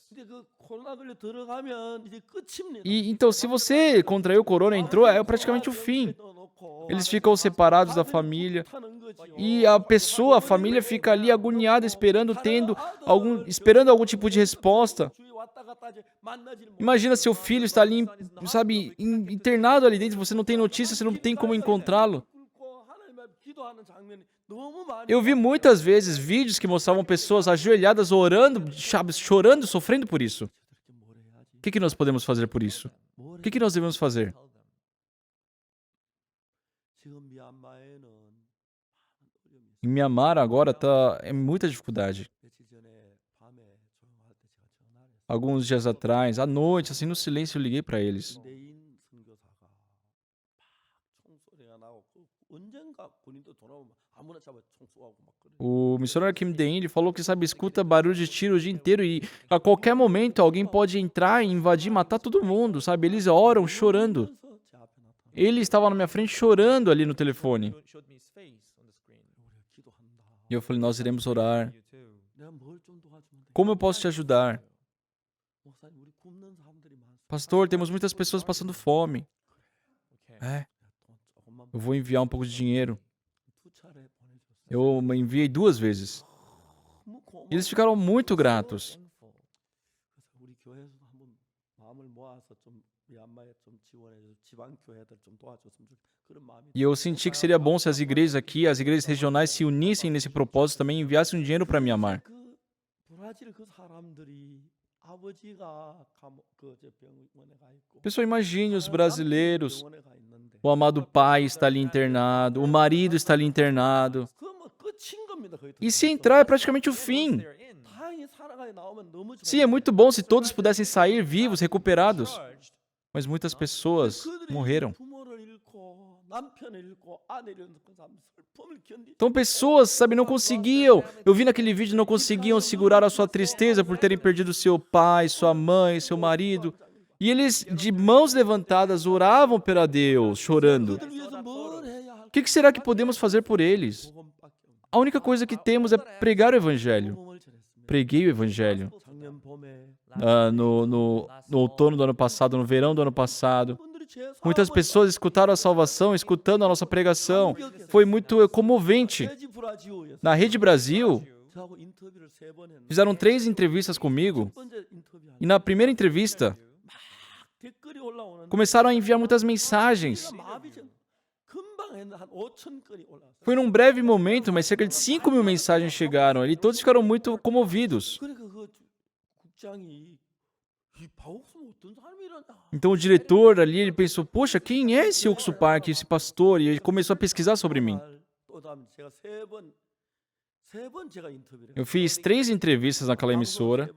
근데 그 코로나 걸려 들어가면 이제 끝입니다. E então, se você contraiu o corona, entrou, é praticamente o fim. Eles ficam separados da família. E a família fica ali agoniada, esperando algum tipo de resposta. Imagina seu filho está ali, sabe, internado ali dentro, você não tem notícia, você não tem como encontrá-lo. Eu vi muitas vezes vídeos que mostravam pessoas ajoelhadas orando, chorando, sofrendo por isso. O que nós podemos fazer por isso? O que nós devemos fazer? Em Myanmar agora é muita dificuldade. Alguns dias atrás, à noite, assim no silêncio, eu liguei para eles. O missionário Kim Dae-in, ele falou que, sabe, escuta barulho de tiro o dia inteiro e a qualquer momento alguém pode entrar, invadir, matar todo mundo, sabe? Eles oram chorando. Ele estava na minha frente chorando ali no telefone. E eu falei, nós iremos orar. 내가 뭘 좀 도와주면 돼? Como eu posso te ajudar? 목사님, 우리 굶는 사람들이 많습니다. Pastor, temos muitas pessoas passando fome. É, 돈 조금만 eu vou enviar um pouco de dinheiro. 두 차례 보내줬어요. Eu enviei 2 vezes. 너무 고마워. E eles ficaram muito gratos. 그래서 우리 교회에서 한번 마음을 모아서 좀 미얀마에 좀 지원해서 지방 교회들 좀 도와줬으면 좋겠다. 그런 마음이. E eu senti que seria bom se as igrejas aqui, as igrejas regionais, se unissem nesse propósito também e enviassem um dinheiro para Mianmar. 그 브라질 그 사람들이 아버지가 그저 병원에 가 있고. Pessoal, imagine os brasileiros. 병원에 가 있는데. O amado pai está ali internado, o marido está ali internado. 그뭐 끝인 겁니다. 거의 E se entrar é praticamente o fim. 다행히 살아가 나오면 너무 좋아. Sim, é muito bom se todos pudessem sair vivos, recuperados. Mas muitas pessoas 그들이 morreram. 부모를 잃고 남편을 잃고 아내를 잃고 참 슬픔을 견디. Então pessoas, sabe, não conseguiam. Eu vi naquele vídeo, não conseguiam segurar a sua tristeza por terem perdido seu pai, sua mãe, seu marido. E eles, de mãos levantadas, oravam para Deus, chorando. 그들 위해서 뭘 해야 O que será que podemos fazer por eles? 복음밖에 없는. A única coisa que temos é pregar o evangelho. 복음을 전했습니다. Preguei o evangelho. 작년 봄에 No outono do ano passado, no verão do ano passado. 그분들이 제 Muitas 사업을 pessoas escutaram a salvação, escutando a nossa pregação. Foi muito comovente. 돼지 브라지오였어요. Na Rede Brasil, 저하고 인터뷰를 3번 했는데 fizeram 3 entrevistas comigo. 첫 번째 인터뷰 E na primeira entrevista, 댓글이 올라오는데 começaram a enviar muitas mensagens. 마음이 좀 금방 했는데 한 5천 건이 올라왔어요. Foi num breve momento, mas cerca de 5.000 mensagens chegaram. E todos ficaram muito comovidos. 그러니까 그 국장이 이 박옥수는 어떤 사람이 이러냐. Então o diretor ali, ele pensou, poxa, quem é esse Oxo Park, esse pastor? E ele começou a pesquisar sobre mim. 또 다음 제가 세 번 제가 인터뷰를 Eu fiz 3 entrevistas naquela emissora.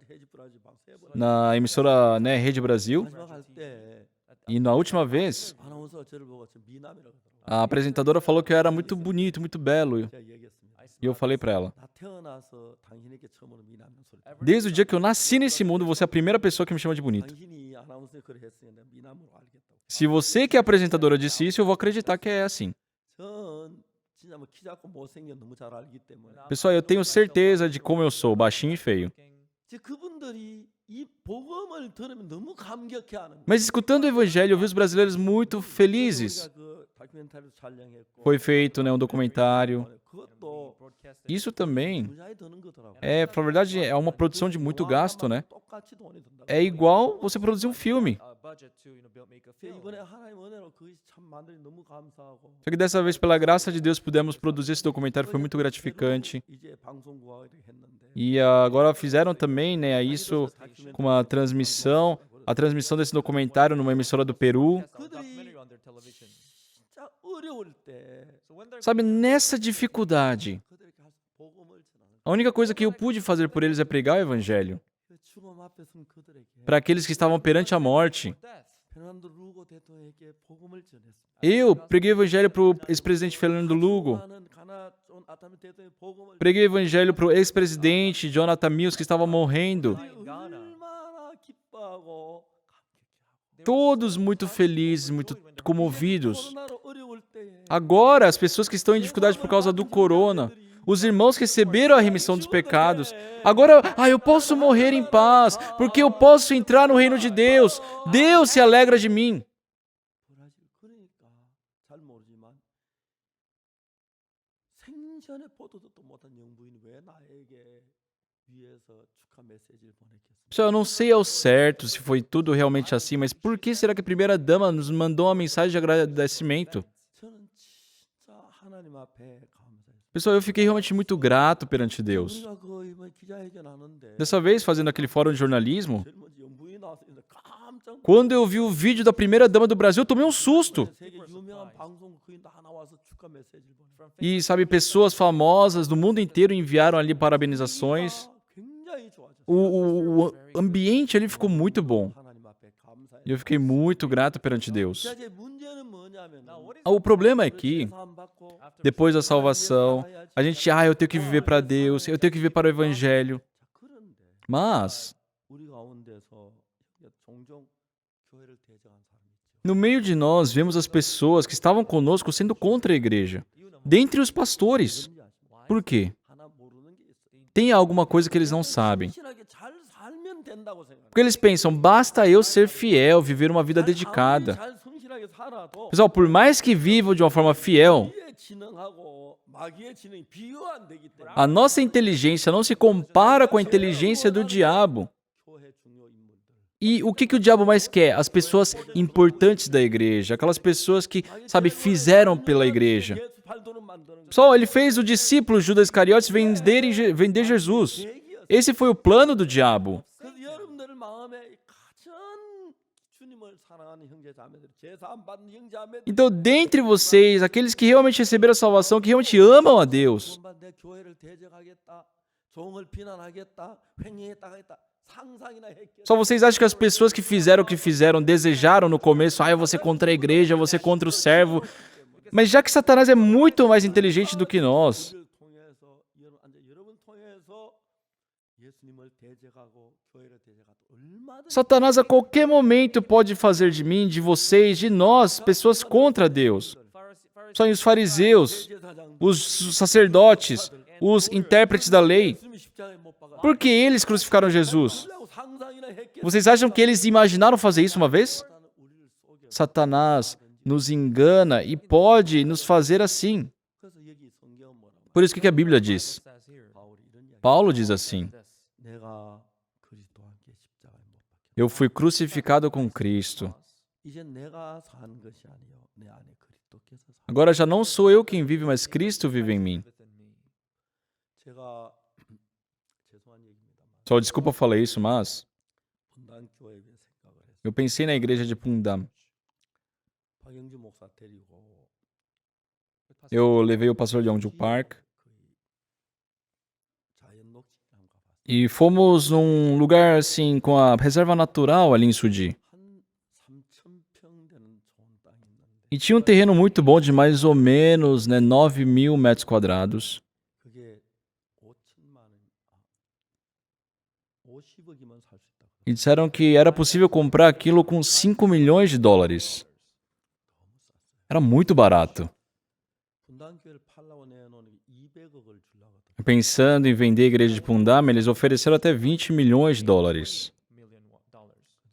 해지 브라질 세 번. Na emissora, né, Rede Brasil. 마지막 할때 E na última vez, 아나운서 저를 보고 저 미남이라고 그러더라고요. a apresentadora falou que eu era muito bonito, muito belo. 제가 얘기했습니다. E eu falei pra ela, 나 태어나서 당신에게 처음으로 미남이라는 소리. desde o dia que eu nasci nesse mundo, você é a primeira pessoa que me chama de bonito. 당신이 아나운서에 그래 했으니 내가 미남으로 알겠다고. Se você que é apresentadora disse isso, eu vou acreditar que é assim. 전 진짜 뭐 키 작고 못생겨 너무 잘 알기 때문에. Pessoal, eu tenho certeza de como eu sou, baixinho e feio. 이제 그분들이 이 복음을 들으면 너무 감격해하는 거예요. Mas escutando o evangelho, eu vi os brasileiros muito felizes. 우리가 그 다큐멘터리도 촬영했고 Foi feito, né, um documentário. 그것도 Isso também 부자에 드는 거더라고요. na verdade, é uma produção de muito gasto, né? 똑같이 돈이 든다고. É igual você produzir um filme. 이번에 하나님 은혜로 그것이 참 만들기 너무 감사하고. Só que dessa vez, pela graça de Deus, pudemos produzir esse documentário, foi muito gratificante. 이제 방송국하고 이렇게 했는데. E agora fizeram também, né, isso com uma transmissão, a transmissão desse documentário numa emissora do Peru. 그들이 진짜 어려울 때 Sabe, nessa dificuldade, 그들에게 복음을 전하는 a única coisa que eu pude fazer por eles é pregar o evangelho. 그 죽음 앞에 선 그들에게 Para aqueles que estavam perante a morte. 페르난도 루고 대통령에게 복음을 전했습니다. Eu preguei o evangelho para o ex-presidente Fernando Lugo. 많은 가나 존 아타미 대통령의 복음을 Preguei o evangelho para o ex-presidente Jonathan Mills, que estava morrendo. 얼마나 기뻐하고 감격해하고. Todos muito felizes, muito comovidos. 코로나로 어려울 때에 Agora, as pessoas que estão em dificuldade por causa do corona, os irmãos que receberam a remissão dos pecados, agora, eu posso morrer em paz, porque eu posso entrar no reino de Deus. Deus se alegra de mim. 브라질 그러니까 잘 모르지만 생전에 보도 듣도 못한 영부인이 왜 나에게 위에서 축하 메시지를 보냈겠습니까? Pessoal, eu não sei ao certo se foi tudo realmente assim, mas por que será que a primeira-dama nos mandou uma mensagem de agradecimento? 저는 진짜 하나님 앞에 감사해요. Pessoal, eu fiquei realmente muito grato perante Deus. 우리가 그 이번 기자회견 하는데 Dessa vez, fazendo aquele fórum de jornalismo, 젊은 영부인이 나와서 깜짝 quando eu vi o vídeo da primeira-dama do Brasil, eu tomei um susto. 세계 유명한 방송국 거의 다 나와서 축하 메시지를 보내. E, sabe, pessoas famosas do mundo inteiro enviaram ali parabenizações. 굉장히 좋아졌어요. O ambiente ali ficou muito bom. 하나님 앞에 감사해요. E eu fiquei muito grato perante Deus. 자, 이제 문제는 뭐냐면 O problema é que, 사람 받고 depois da salvação, a gente, eu tenho que viver para Deus, eu tenho que viver para o Evangelho. 자, 그런데 Mas, 우리 가운데서 종종 교회를 대적한 사람이 있죠. no meio de nós, vemos as pessoas que estavam conosco sendo contra a igreja. Dentre os pastores. 왠지 아십니까? Por quê? 하나 모르는 게 있어요. Tem alguma coisa que eles não sabem. 신실하게 잘 살면 된다고 생각해요. Porque eles pensam, basta eu ser fiel, viver uma vida dedicada. 잘 성실하게 살아도 Pessoal, por mais que vivam de uma forma fiel, 우리의 지능하고 마귀의 지능이 비교 안 되기 때문에 a nossa inteligência não se compara com a inteligência do diabo. 교회 중요 인물들. E o que o diabo mais quer? As pessoas importantes da igreja, aquelas pessoas que, sabe, fizeram pela igreja. 예수 발도는 만드는 거. Pessoal, ele fez o discípulo Judas Iscariotes vender Jesus. Esse foi o plano do diabo. 그래서 여러분들 마음에 가장 주님을 사랑하는 형제 자매들, 제사 안 받는 형제 자매들, Então, dentre vocês, aqueles que realmente receberam a salvação, que realmente amam a Deus, 구원받은 내 교회를 대적하겠다, 종을 비난하겠다, 횡령했다 하겠다. 상상이나 했겠다. só vocês acham que as pessoas que fizeram o que fizeram, desejaram no começo, eu vou ser contra a igreja, eu vou ser contra o servo. Mas já que Satanás é muito mais inteligente do que nós, 우리를 통해서 여러분 통해서 예수님을 대적하고 교회를 대적하고 얼마든지 Satanás a qualquer momento pode fazer de mim, de vocês, de nós, pessoas contra Deus. Só os fariseus, 제사장 os sacerdotes, os intérpretes da lei. 예수님이 십자가에 못 박아. Por que eles crucificaram Jesus? 상상이나 했겠다. Vocês acham que eles imaginaram fazer isso uma vez? 우리를 속여. Satanás nos engana e pode nos fazer assim. 그래서 여기 성경은 뭐라고? Por isso que a Bíblia diz. 바울이 이런 이야기. Paulo diz assim: 내가 그리스도와 함께 십자가에 못 박혀. Eu fui crucificado com Cristo. 이제 내가 사는 것이 아니요 내 안에 그리스도께서 사. Agora já não sou eu quem vive, mas Cristo vive em mim. 제가 죄송한 얘기입니다만 Só desculpa falar isso, mas 분당 교회에 생각을 했어요. eu pensei na igreja de Pundam. 박영주 목사 데리고 Eu levei o pastor Yongju Park 자연 녹지랑 가봤어요. e fomos num lugar assim com a reserva natural ali em Sudi. 한 3,000평 되는 좋은 땅이 있는데 E tinha um terreno muito bom de mais ou menos 9.000 metros quadrados. 그게 5천만 원, 50억이면 살 수 있다. E disseram que era possível comprar aquilo com 5 milhões de dólares. Era muito barato. 분당 교회를 팔라고 내놓으니 200억을 주려고 하더라고요. Pensando em vender a igreja de Pundam, eles ofereceram até 20 milhões de dólares.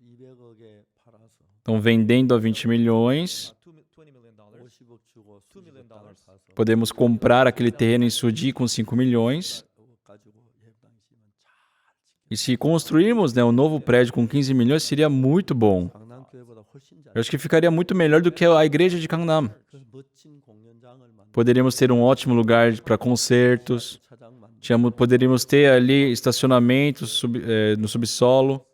200억에 팔아서 Então, vendendo a 20 milhões, 50억 주고 수십억 땅을 사서 podemos comprar aquele terreno em Sudi com 5 milhões. 가지고 예당시면 잘 E se construirmos um novo prédio com 15 milhões, seria muito bom. 강남교회보다 훨씬 잘. Eu acho que ficaria muito melhor do que a igreja de Gangnam. 그래서 멋진 공연장을 만들고 Poderíamos ter um ótimo lugar para concertos. 차장 만들고 Poderíamos ter ali estacionamento no subsolo.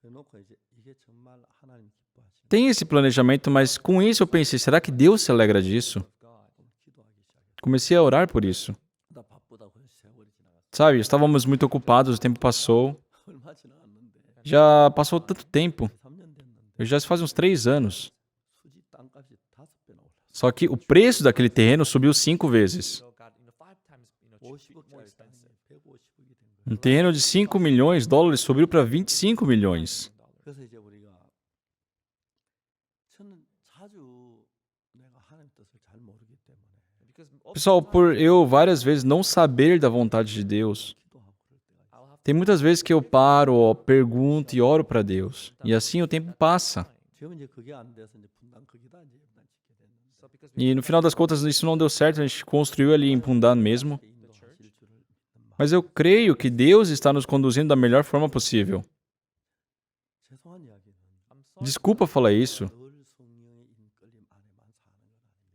해놓고 이제 이게 정말 하나님 기뻐하시는 Tem esse planejamento, mas com isso eu pensei, será que Deus se alegra disso? 기도하기 시작했어요. Comecei a orar por isso. 나 바쁘다고 해서 세월이 지나갔어. Sabe, estávamos muito ocupados, o tempo passou. 얼마 지나갔는데 Já passou tanto tempo. 3년 됐는데 Já faz uns 3 anos. 수지 땅값이 5배나 올랐어. Só que o preço daquele terreno subiu 5 vezes. 50억짜리 땅이 150억이 된 거예요. Um terreno de 5 milhões de dólares subiu para 25 milhões. 그래서 이제 우리가 저는 자주 내가 하나님 뜻을 잘 모르기 때문에 Pessoal, por eu várias vezes não saber da vontade de Deus, 기도하고 그럴 때가 있어요. tem muitas vezes que eu paro, ó, pergunto e oro para Deus. E assim o tempo passa. 지금 이제 그게 안 돼서 이제 분당 거기다 이제 예배당 짓게 됐는데 E no final das contas isso não deu certo, a gente construiu ali em Pundan mesmo. 인도하실 줄을 믿는 마음. Mas eu creio que Deus está nos conduzindo da melhor forma possível. 죄송한 이야기는 Desculpa falar isso, 늘 성령의 인끌림 안에만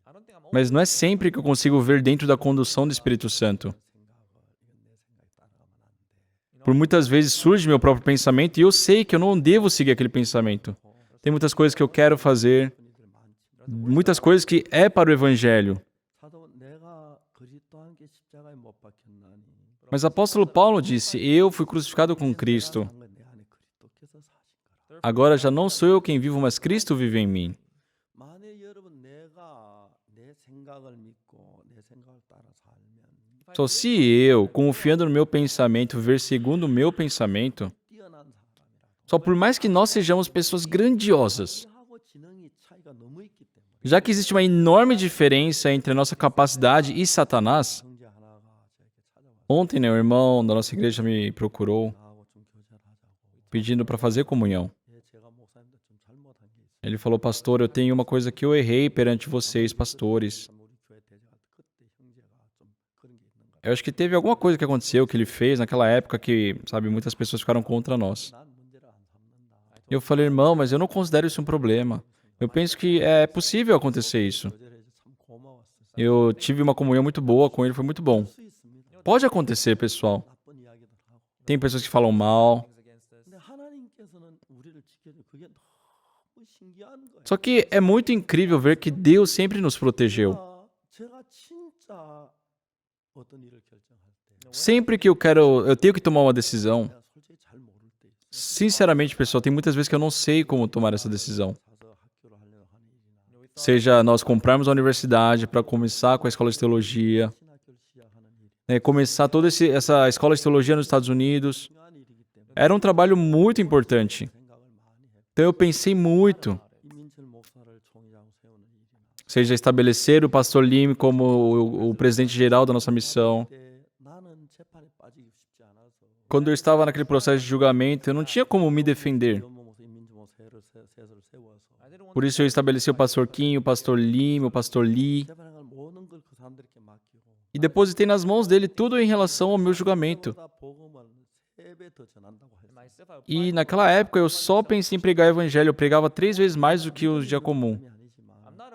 사는 건 아니에요. mas não é sempre que eu consigo ver dentro da condução do Espírito Santo. 생각을 이건 내 생각에 따라가면 안 돼. Por muitas vezes surge meu próprio pensamento e eu sei que eu não devo seguir aquele pensamento. Tem muitas coisas que eu quero fazer, 분이들 많지. muitas coisas que é para o Evangelho. 사도 내가 그리스도와 함께 십자가에 못 박혔나니. Mas o apóstolo Paulo disse, eu fui crucificado com Cristo. 내 안에 그리스도께서 사신 거라. Agora já não sou eu quem vivo, mas Cristo vive em mim. 만약 여러분 내가 내 생각을 믿고 내 생각을 따라 살면 Só se eu, confiando no meu pensamento, viver segundo o meu pensamento, 뛰어난 사람이라. só por mais que nós sejamos pessoas grandiosas, 하고 지능이 차이가 너무 있기 때문에 já que existe uma enorme diferença entre a nossa capacidade e Satanás, 형제 Ontem, né, o irmão da nossa igreja me procurou 나하고 좀 교제를 하자고. pedindo para fazer comunhão. 예, 제가 목사님들 좀 잘못한 게 있어요. Ele falou, pastor, eu tenho uma coisa que eu errei perante vocês, pastores. 참 우리 교회 대제가 그때 형제가 좀 그런 게 있는 것 같아요. Eu acho que teve alguma coisa que aconteceu, que ele fez naquela época que, sabe, muitas pessoas ficaram contra nós. 난 문제를 안 삼는다. E eu falei, irmão, mas eu não considero isso um problema. Eu penso que é possível acontecer isso. 교제를 해서 참 고마웠어요. Eu tive uma comunhão muito boa com ele, foi muito bom. 수 있습니다. Pode acontecer, pessoal. 나쁜 이야기도 하고. Tem pessoas que falam mal. 근데 하나님께서는 우리를 지켜줘. 그게 너무 신기한 거예요. Só que é muito incrível ver que Deus sempre nos protegeu. 제가 진짜 어떤 일을 결정할 때 Sempre que eu tenho que tomar uma decisão. 내가 솔직히 잘 모를 때 있어요. Sinceramente, pessoal, tem muitas vezes que eu não sei como tomar essa decisão. 사서 학교를 하려고 하는 일이나 Seja nós comprarmos a universidade para começar com a escola de teologia, 신학교를 시작하는 일. começar toda essa escola de teologia nos Estados Unidos. 중요한 일이기 때문에 Era um trabalho muito importante. 생각을 많이 해. Então eu pensei muito. 이민철 목사를 총리라고 세우는 일이나. Seja estabelecer o pastor Lim como o presidente geral da nossa missão. 그때 나는 재판에 빠지기 쉽지 않아서 Quando eu estava naquele processo de julgamento, eu não tinha como me defender. 이원모 목사, 이민주 목사를 셋을 세워서 Por isso eu estabeleci o pastor Kim, o pastor Lim, o pastor Lee. 재판을 모든 걸 그 사람들에게 맡기고 E depositei nas mãos dele tudo em relação ao meu julgamento. 보다 복음을 3배 더 전한다고 했어요. E naquela época eu só pensei em pregar o evangelho. Eu pregava 3 vezes mais do que os dia comum.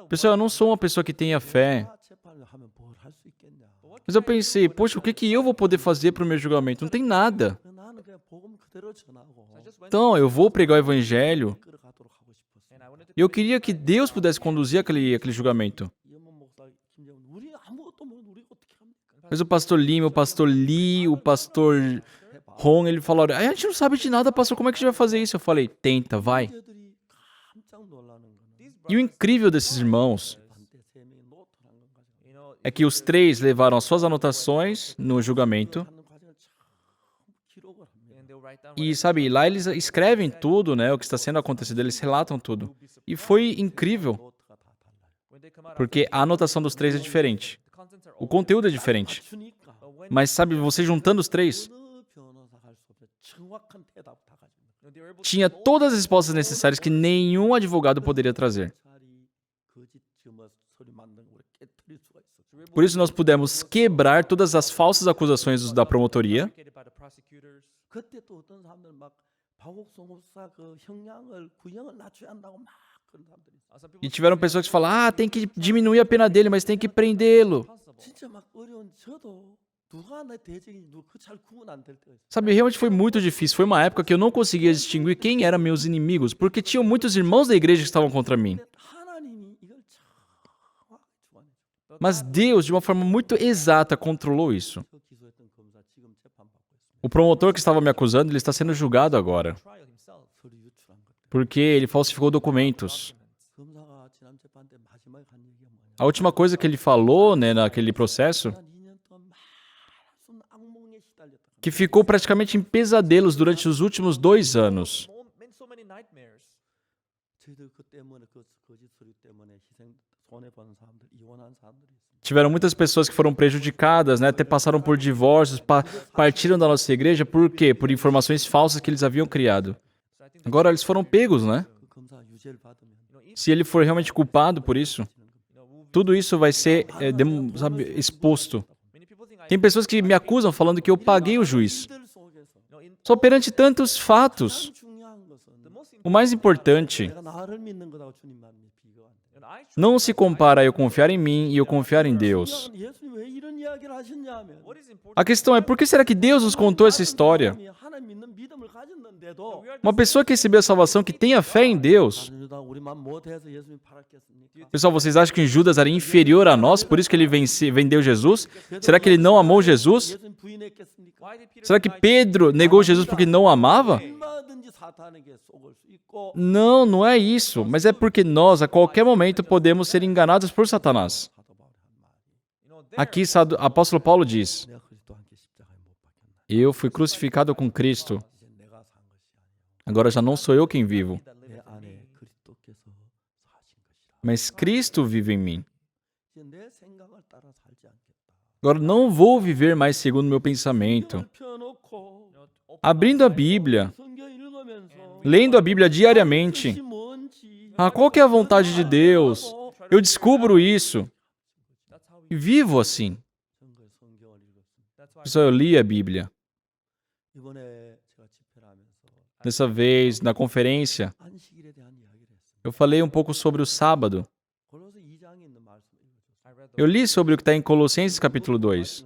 Pessoal, eu não sou uma pessoa que tenha fé. 재판을 하면 뭘 할 수 있겠냐? Mas eu pensei, poxa, o que que eu vou poder fazer para o meu julgamento? Não tem nada. 나는 그냥 복음 그대로 전하고 Então, eu vou pregar o evangelho. 끌어가도록 하고 싶었어요. E eu queria que Deus pudesse conduzir aquele julgamento. 이원모 목사, 김정은 우리 아무것도 모르는 우리 어떻게 합니까? Mas o pastor Lim, o pastor Lee, o pastor Ron, ele falaram, a gente não sabe de nada, pastor, como é que a gente vai fazer isso? Eu falei, tenta, vai. 형제들이 깜짝 놀라는 거는 E o incrível desses irmãos 반대 3명이 노트를 한건 가지고 é que os 3 levaram as suas anotações no julgamento. 하는 과정을 참 기록을 합니다. E, sabe, lá eles escrevem tudo, né, o que está sendo acontecido, eles relatam tudo. E foi incrível, 노트가 다 달라요. porque a anotação dos 3 é diferente. O conteúdo é diferente. 맞추니까 Mas, sabe, você juntando os 3, 어느 변호사가 할 수 없어요. 정확한 대답 다 가지고. tinha todas as respostas necessárias que nenhum advogado poderia trazer. 검찰이 거짓 소리 만든 걸 깨뜨릴 수가 있어. Por isso nós pudemos quebrar todas as falsas acusações da promotoria. 그때 또 어떤 사람들 막 박옥성 목사 그 형량을 구형을 낮춰야 한다고 막 그런 사람들이 있어. E tiveram pessoas que falam, tem que diminuir a pena dele, mas tem que prendê-lo. 진짜 막 어려운 저도 누가 내 대적인지 그잘 구분 안 될 때가 있어. Sabe, realmente foi muito difícil. Foi uma época que eu não conseguia distinguir quem eram meus inimigos, porque tinham muitos irmãos da igreja que estavam contra mim. 근데 하나님이 이걸 정확히 주관해. Mas Deus, de uma forma muito exata, controlou isso. 그 기소했던 검사 지금 재판받고 있습니다. O promotor que estava me acusando, ele está sendo julgado agora, 서류 유출한 것 때문에. porque ele falsificou documentos. 검사가 지난 재판 때 마지막에 한 얘기가 뭐냐? A última coisa que ele falou, né, naquele processo, 지난 2년 동안 무슨 악몽에 시달렸다. que ficou praticamente em pesadelos durante os últimos 2 anos. 저희들 그 때문에 그 거짓 서류 때문에 희생 손해 보는 사람들 이혼한 사람들이 있습니다. Tiveram muitas pessoas que foram prejudicadas, né, até passaram por divórcios, partiram da nossa igreja, por quê? Por informações falsas que eles haviam criado. Agora eles foram pegos, né? 그 검사 유죄를 받으면 Se ele for realmente culpado por isso, tudo isso vai ser, sabe, exposto. Tem pessoas que me acusam falando que eu paguei o juiz. 이들 속에서 Só perante tantos fatos. 가장 중요한 것은 O mais importante 내가 나를 믿는 것하고 주님만 비교가 안 돼. não se compara a eu confiar em mim e eu confiar em Deus. 예수님 왜 이런 이야기를 하셨냐면 A questão é, por que será que Deus nos contou essa história? 하나님 믿는 믿음을 가졌는데도 Uma pessoa que recebeu a salvação, que tenha fé em Deus. 다른 유다 우리만 못해서 예수님 팔았겠습니까? Pessoal, vocês acham que Judas era inferior a nós, por isso que ele vendeu Jesus? Será que ele não amou Jesus? 예수님 부인했겠습니까? Será que Pedro negou Jesus porque não o amava? 얼마든지 사탄에게 속을 수 있고 Não, não é isso. Mas é porque nós, a qualquer momento, podemos ser enganados por Satanás. 사도 바울이 한 말이 Aqui, apóstolo Paulo diz: 내가 그리스도 함께 십자가에 못 박혔나? Eu fui crucificado com Cristo. 이제 내가 산 것이 아니라 Agora já não sou eu quem vivo, 내 안에 그리스도께서 사신 것이라. mas Cristo vive em mim. 이제 내 생각을 따라 살지 않겠다. Agora não vou viver mais segundo o meu pensamento. Abrindo a Bíblia, lendo a Bíblia diariamente. Qual que é a vontade de Deus? Eu descubro isso e vivo assim. Pessoal, eu li a Bíblia. Dessa vez, na conferência, eu falei um pouco sobre o sábado. Eu li sobre o que está em Colossenses capítulo 2.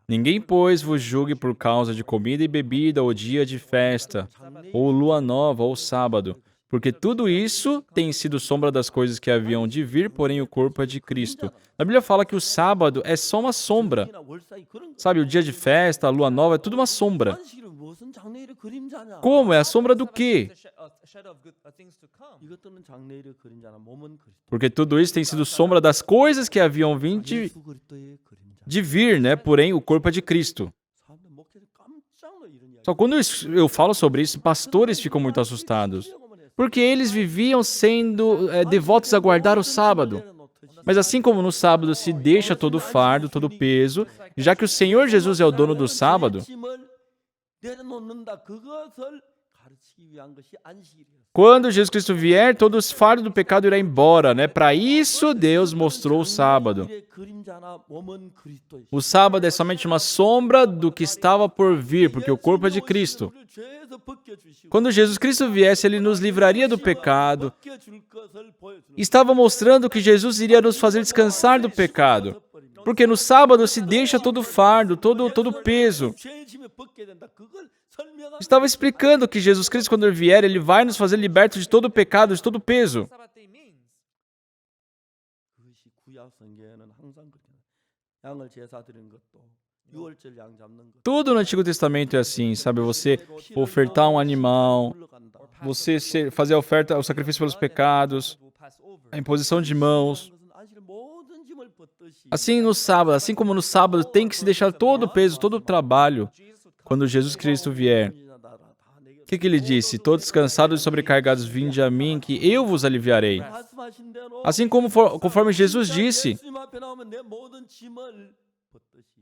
Ninguém, pois, vos julgue por causa de comida e bebida, ou dia de festa, ou lua nova, ou sábado, porque tudo isso tem sido sombra das coisas que haviam de vir, porém o corpo é de Cristo. A Bíblia fala que o sábado é só uma sombra. Sabe, o dia de festa, a lua nova, é tudo uma sombra. Como? É a sombra do quê? Porque tudo isso tem sido sombra das coisas que haviam vindo de vir, né? Porém, o corpo é de Cristo. Só quando eu falo sobre isso, pastores ficam muito assustados. Porque eles viviam sendo devotos a guardar o sábado. Mas assim como no sábado se deixa todo o fardo, todo o peso, já que o Senhor Jesus é o dono do sábado, quando Jesus Cristo vier, todo o fardo do pecado irá embora, né? Para isso, Deus mostrou o sábado. O sábado é somente uma sombra do que estava por vir, porque o corpo é de Cristo. Quando Jesus Cristo viesse, Ele nos livraria do pecado. Estava mostrando que Jesus iria nos fazer descansar do pecado. Porque no sábado se deixa todo o fardo, todo o peso. Estava explicando que Jesus Cristo, quando Ele vier, Ele vai nos fazer libertos de todo o pecado, de todo o peso. Tudo no Antigo Testamento é assim, sabe? Você ofertar um animal, você fazer a oferta, o sacrifício pelos pecados, a imposição de mãos. Assim como no sábado tem que se deixar todo o peso, todo o trabalho. Quando Jesus Cristo vier, o que Ele disse? Todos cansados e sobrecarregados, vinde a mim, que eu vos aliviarei. Assim como conforme Jesus disse,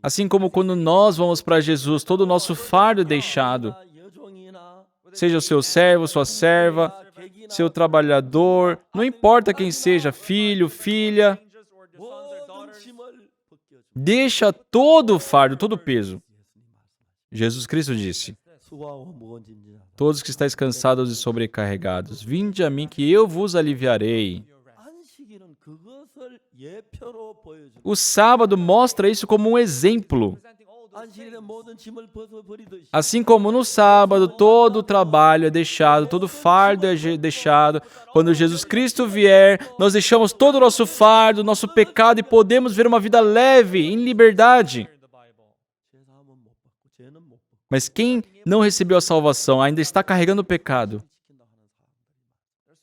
assim como quando nós vamos para Jesus, todo o nosso fardo é deixado, seja o seu servo, sua serva, seu trabalhador, não importa quem seja, filho, filha, deixa todo o fardo, todo o peso. Jesus Cristo disse, todos que estáis cansados e sobrecarregados, vinde a mim que eu vos aliviarei. O sábado mostra isso como um exemplo. Assim como no sábado todo o trabalho é deixado, todo o fardo é deixado, quando Jesus Cristo vier, nós deixamos todo o nosso fardo, nosso pecado e podemos ver uma vida leve, em liberdade. Mas quem não recebeu a salvação ainda está carregando o pecado.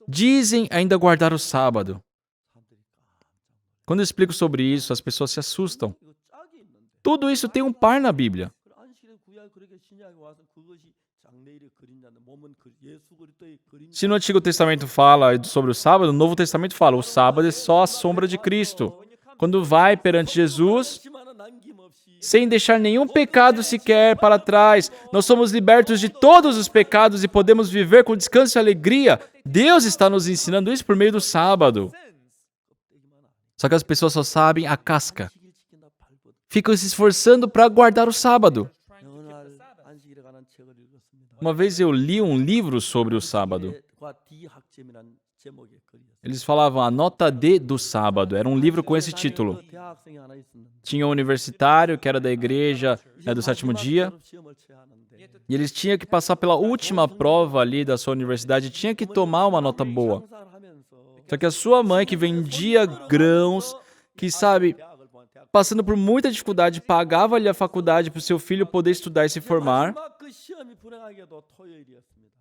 Dizem ainda guardar o sábado. Quando eu explico sobre isso, as pessoas se assustam. Tudo isso tem um par na Bíblia. Se no Antigo Testamento fala sobre o sábado, no Novo Testamento fala, o sábado é só a sombra de Cristo. Quando vai perante Jesus, sem deixar nenhum pecado sequer para trás, nós somos libertos de todos os pecados e podemos viver com descanso e alegria. Deus está nos ensinando isso por meio do sábado. Só que as pessoas só sabem a casca. Ficam se esforçando para guardar o sábado. Uma vez eu li um livro sobre o sábado. Eles falavam a nota D do sábado. Era um livro com esse título. Tinha um universitário que era da igreja do sétimo dia. E eles tinham que passar pela última prova ali da sua universidade. Tinha que tomar uma nota boa. Só que a sua mãe, que vendia grãos, que sabe, passando por muita dificuldade, pagava ali a faculdade para o seu filho poder estudar e se formar.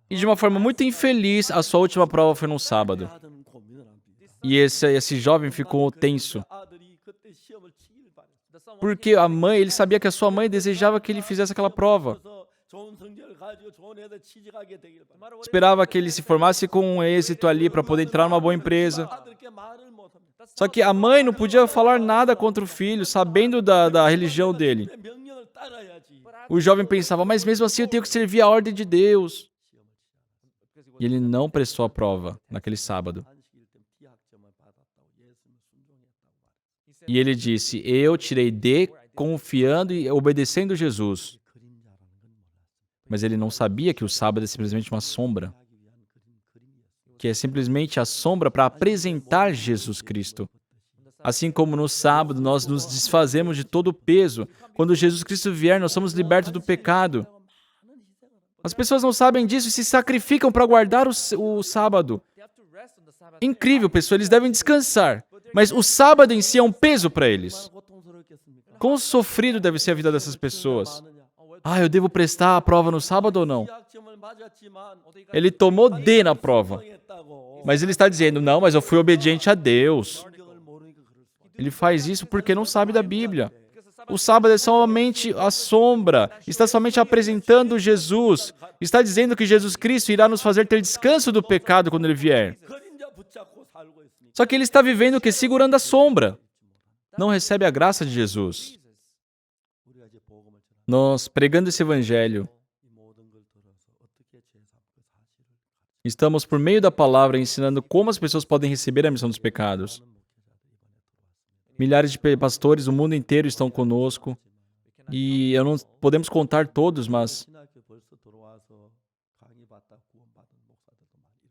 E de uma forma muito infeliz, a sua última prova foi no sábado. E esse jovem ficou tenso. Porque a mãe, ele sabia que a sua mãe desejava que ele fizesse aquela prova. Esperava que ele se formasse com um êxito ali para poder entrar numa boa empresa. Só que a mãe não podia falar nada contra o filho, sabendo da religião dele. O jovem pensava, mas mesmo assim eu tenho que servir a ordem de Deus. E ele não prestou a prova naquele sábado. E ele disse, eu tirei D confiando e obedecendo Jesus. Mas ele não sabia que o sábado é simplesmente uma sombra. Que é simplesmente a sombra para apresentar Jesus Cristo. Assim como no sábado nós nos desfazemos de todo o peso. Quando Jesus Cristo vier, nós somos libertos do pecado. As pessoas não sabem disso e se sacrificam para guardar o sábado. Incrível, pessoal, eles devem descansar. Mas o sábado em si é um peso para eles. Quão sofrido deve ser a vida dessas pessoas? Eu devo prestar a prova no sábado ou não? Ele tomou D na prova. Mas ele está dizendo, não, mas eu fui obediente a Deus. Ele faz isso porque não sabe da Bíblia. O sábado é somente a sombra. Está somente apresentando Jesus. Está dizendo que Jesus Cristo irá nos fazer ter descanso do pecado quando ele vier. Só que ele está vivendo o que? Segurando a sombra. Não recebe a graça de Jesus. Nós, pregando esse evangelho, estamos, por meio da palavra, ensinando como as pessoas podem receber a remissão dos pecados. Milhares de pastores do mundo inteiro estão conosco. E não podemos contar todos, mas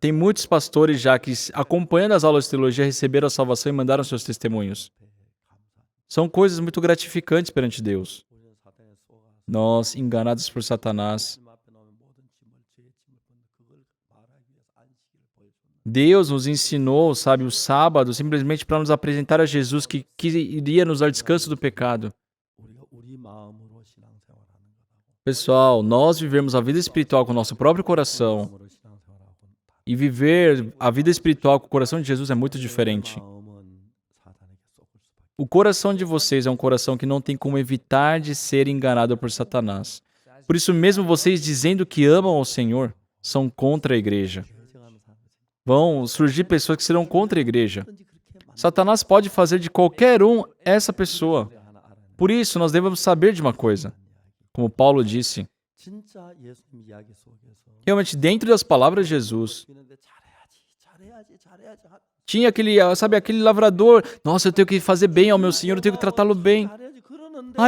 tem muitos pastores já que, acompanhando as aulas de teologia, receberam a salvação e mandaram seus testemunhos. São coisas muito gratificantes perante Deus. Nós, enganados por Satanás, Deus nos ensinou, sabe, o sábado, simplesmente para nos apresentar a Jesus que iria nos dar descanso do pecado. Pessoal, nós vivemos a vida espiritual com o nosso próprio coração. E viver a vida espiritual com o coração de Jesus é muito diferente. O coração de vocês é um coração que não tem como evitar de ser enganado por Satanás. Por isso mesmo vocês dizendo que amam ao Senhor, são contra a igreja. Vão surgir pessoas que serão contra a igreja. Satanás pode fazer de qualquer um essa pessoa. Por isso, nós devemos saber de uma coisa. Como Paulo disse, realmente dentro das palavras de Jesus, tinha aquele lavrador, nossa, eu tenho que fazer bem ao meu Senhor, eu tenho que tratá-lo bem.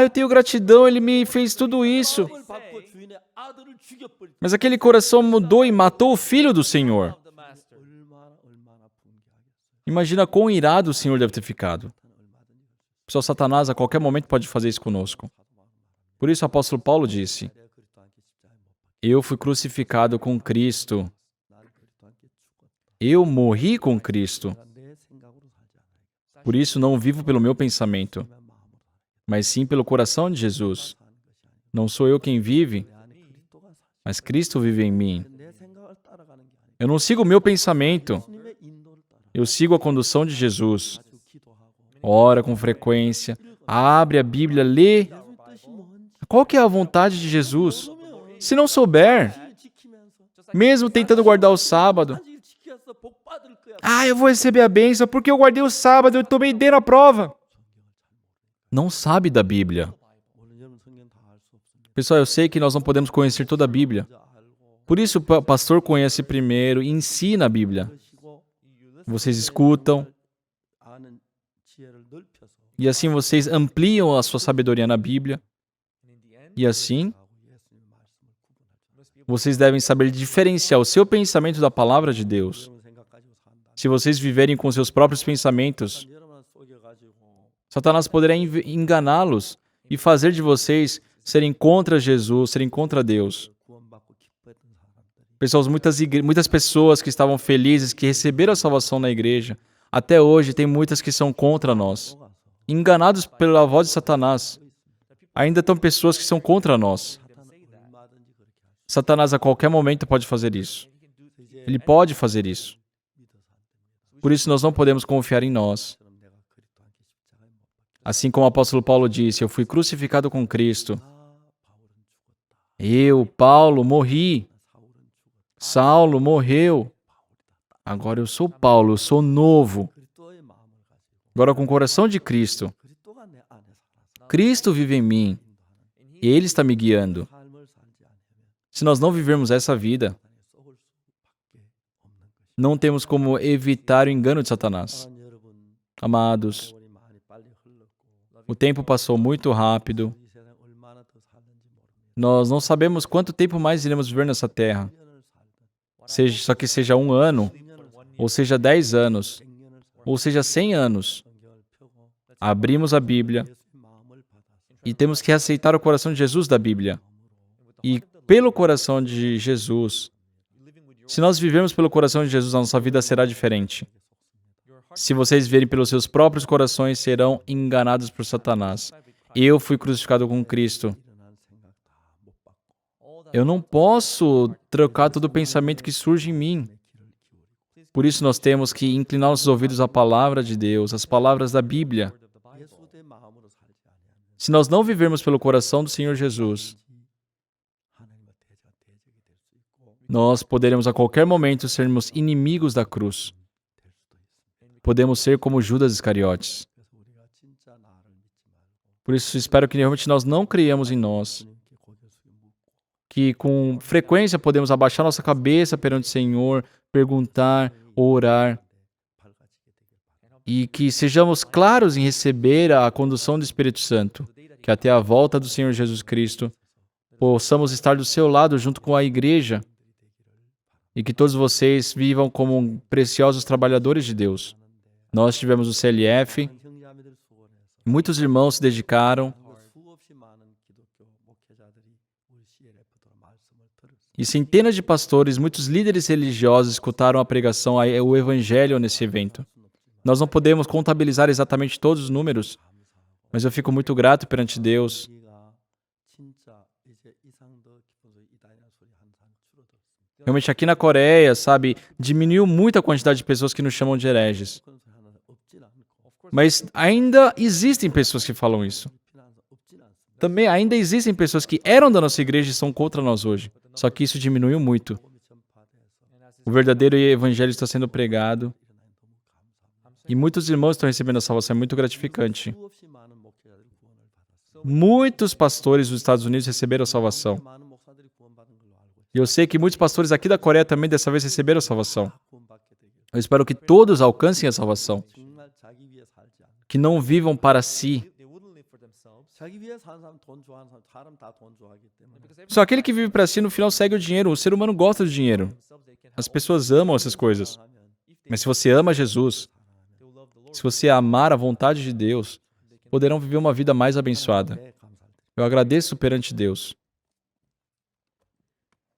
Eu tenho gratidão, ele me fez tudo isso. Mas aquele coração mudou e matou o filho do Senhor. Imagina quão irado o Senhor deve ter ficado. Pessoal, Satanás a qualquer momento pode fazer isso conosco. Por isso o apóstolo Paulo disse, eu fui crucificado com Cristo. Eu morri com Cristo. Por isso não vivo pelo meu pensamento, mas sim pelo coração de Jesus. Não sou eu quem vive, mas Cristo vive em mim. Eu não sigo o meu pensamento. Eu sigo a condução de Jesus. Ora com frequência, abre a Bíblia, lê. Qual que é a vontade de Jesus? Se não souber, mesmo tentando guardar o sábado, eu vou receber a bênção porque eu guardei o sábado, eu tomei D na prova. Não sabe da Bíblia. Pessoal, eu sei que nós não podemos conhecer toda a Bíblia. Por isso o pastor conhece primeiro e ensina a Bíblia. Vocês escutam. E assim vocês ampliam a sua sabedoria na Bíblia. E assim, vocês devem saber diferenciar o seu pensamento da palavra de Deus. Se vocês viverem com seus próprios pensamentos, Satanás poderá enganá-los e fazer de vocês serem contra Jesus, serem contra Deus. Pessoal, muitas pessoas que estavam felizes, que receberam a salvação na igreja, até hoje tem muitas que são contra nós. Enganados pela voz de Satanás. Ainda estão pessoas que são contra nós. Satanás a qualquer momento pode fazer isso. Ele pode fazer isso. Por isso nós não podemos confiar em nós. Assim como o apóstolo Paulo disse, eu fui crucificado com Cristo. Eu, Paulo, morri. 사울은 죽었다. Saulo morreu. 바울이다. Agora eu sou Paulo, eu sou novo. 그리스도의 마음을 가지고 Agora com o coração de Cristo. 그리스도가 내 안에 살아서 Cristo vive em mim. E Ele está me guiando. 삶을 살지 않으면 Se nós não vivermos essa vida, 사탄에 썩을 수밖에 없는 것이. não temos como evitar o engano de Satanás. 사랑하는 여러분, Amados, 세월이 많이 빨리 흘렀고 o tempo passou muito rápido. 이 세상 얼마나 더 살는지 모릅니다. Nós não sabemos quanto tempo mais iremos viver nessa terra. 1년을 살든 Só que seja 1 ano, 10년을 살든 ou seja 10 anos, 100년을 살든 ou seja 100 anos. 성경을 펴고 Abrimos a Bíblia 예수의 마음을 받아서 e temos que aceitar o coração de Jesus da Bíblia. E pelo coração de Jesus, se nós vivermos pelo coração de Jesus, a nossa vida será diferente. Se vocês viverem pelos seus próprios corações, serão enganados por Satanás. Eu fui crucificado com Cristo. 일어난 생각 다 못 받고 Eu não posso trocar todo o pensamento que surge em mim. 내 귀를 기울이고 Por isso nós temos que inclinar nossos ouvidos à palavra de Deus, às palavras da Bíblia. 예수의 마음으로 살지 아니하면 Se nós não vivermos pelo coração do Senhor Jesus, 하나님과 대적이 될 수 있고 nós poderemos a qualquer momento sermos inimigos da cruz. 될 수도 있습니다. Podemos ser como Judas Iscariotes. 그래서 우리가 진짜 나를 믿지 말고 Por isso espero que realmente nós não creiamos em nós, 주님께 고개 숙여 묻고 que com frequência podemos abaixar nossa cabeça perante o Senhor, perguntar, orar, 밝아지게 되길 바랍니다. e que sejamos claros em receber a condução do Espírito Santo, que até a volta do Senhor Jesus Cristo possamos estar do seu lado junto com a igreja e que todos vocês vivam como preciosos trabalhadores de Deus. Nós tivemos o CLF, 형제자매들 수고해서 muitos irmãos se dedicaram 수없이 많은 기독교 목회자들이 우리 CLF로 말씀을 들었습니다. e centenas de pastores, muitos líderes religiosos escutaram a pregação, o evangelho nesse evento. Nós não podemos contabilizar exatamente todos os números, mas eu fico muito grato perante Deus. 우리가 진짜 이제 이상 더 깊은 소리 이다이라는 소리 항상 줄어들었습니다. Realmente aqui na Coreia, sabe, diminuiu muito a quantidade de pessoas que nos chamam de hereges. 그런 소리 하나 없진 않고 Mas ainda existem pessoas que falam isso. 없진 않습니다. Também ainda existem pessoas que eram da nossa igreja e são contra nós hoje. Só que isso diminuiu muito. 복음이 전파돼서 O verdadeiro evangelho está sendo pregado e muitos irmãos estão recebendo a salvação. É muito gratificante. 수없이 많은 목회자들이 구원을 받았습니다. Muitos pastores dos Estados Unidos receberam a salvação. 많은 목사들이 구원받은 걸로 알고 있습니다. E eu sei que muitos pastores aqui da Coreia também dessa vez receberam a salvação. 구원받게 되길. Eu espero que todos alcancem a salvação. 정말 자기 위해 살지 않고 Que não vivam para si. 자기 위해 사는 사람 돈 좋아하는 사람 다 돈 좋아하기 때문에 Só aquele que vive para si no final segue o dinheiro. O ser humano gosta do dinheiro. As pessoas amam essas coisas. Mas se você ama Jesus, se você amar a vontade de Deus, poderão viver uma vida mais abençoada. 네, 감사합니다. Eu agradeço perante Deus.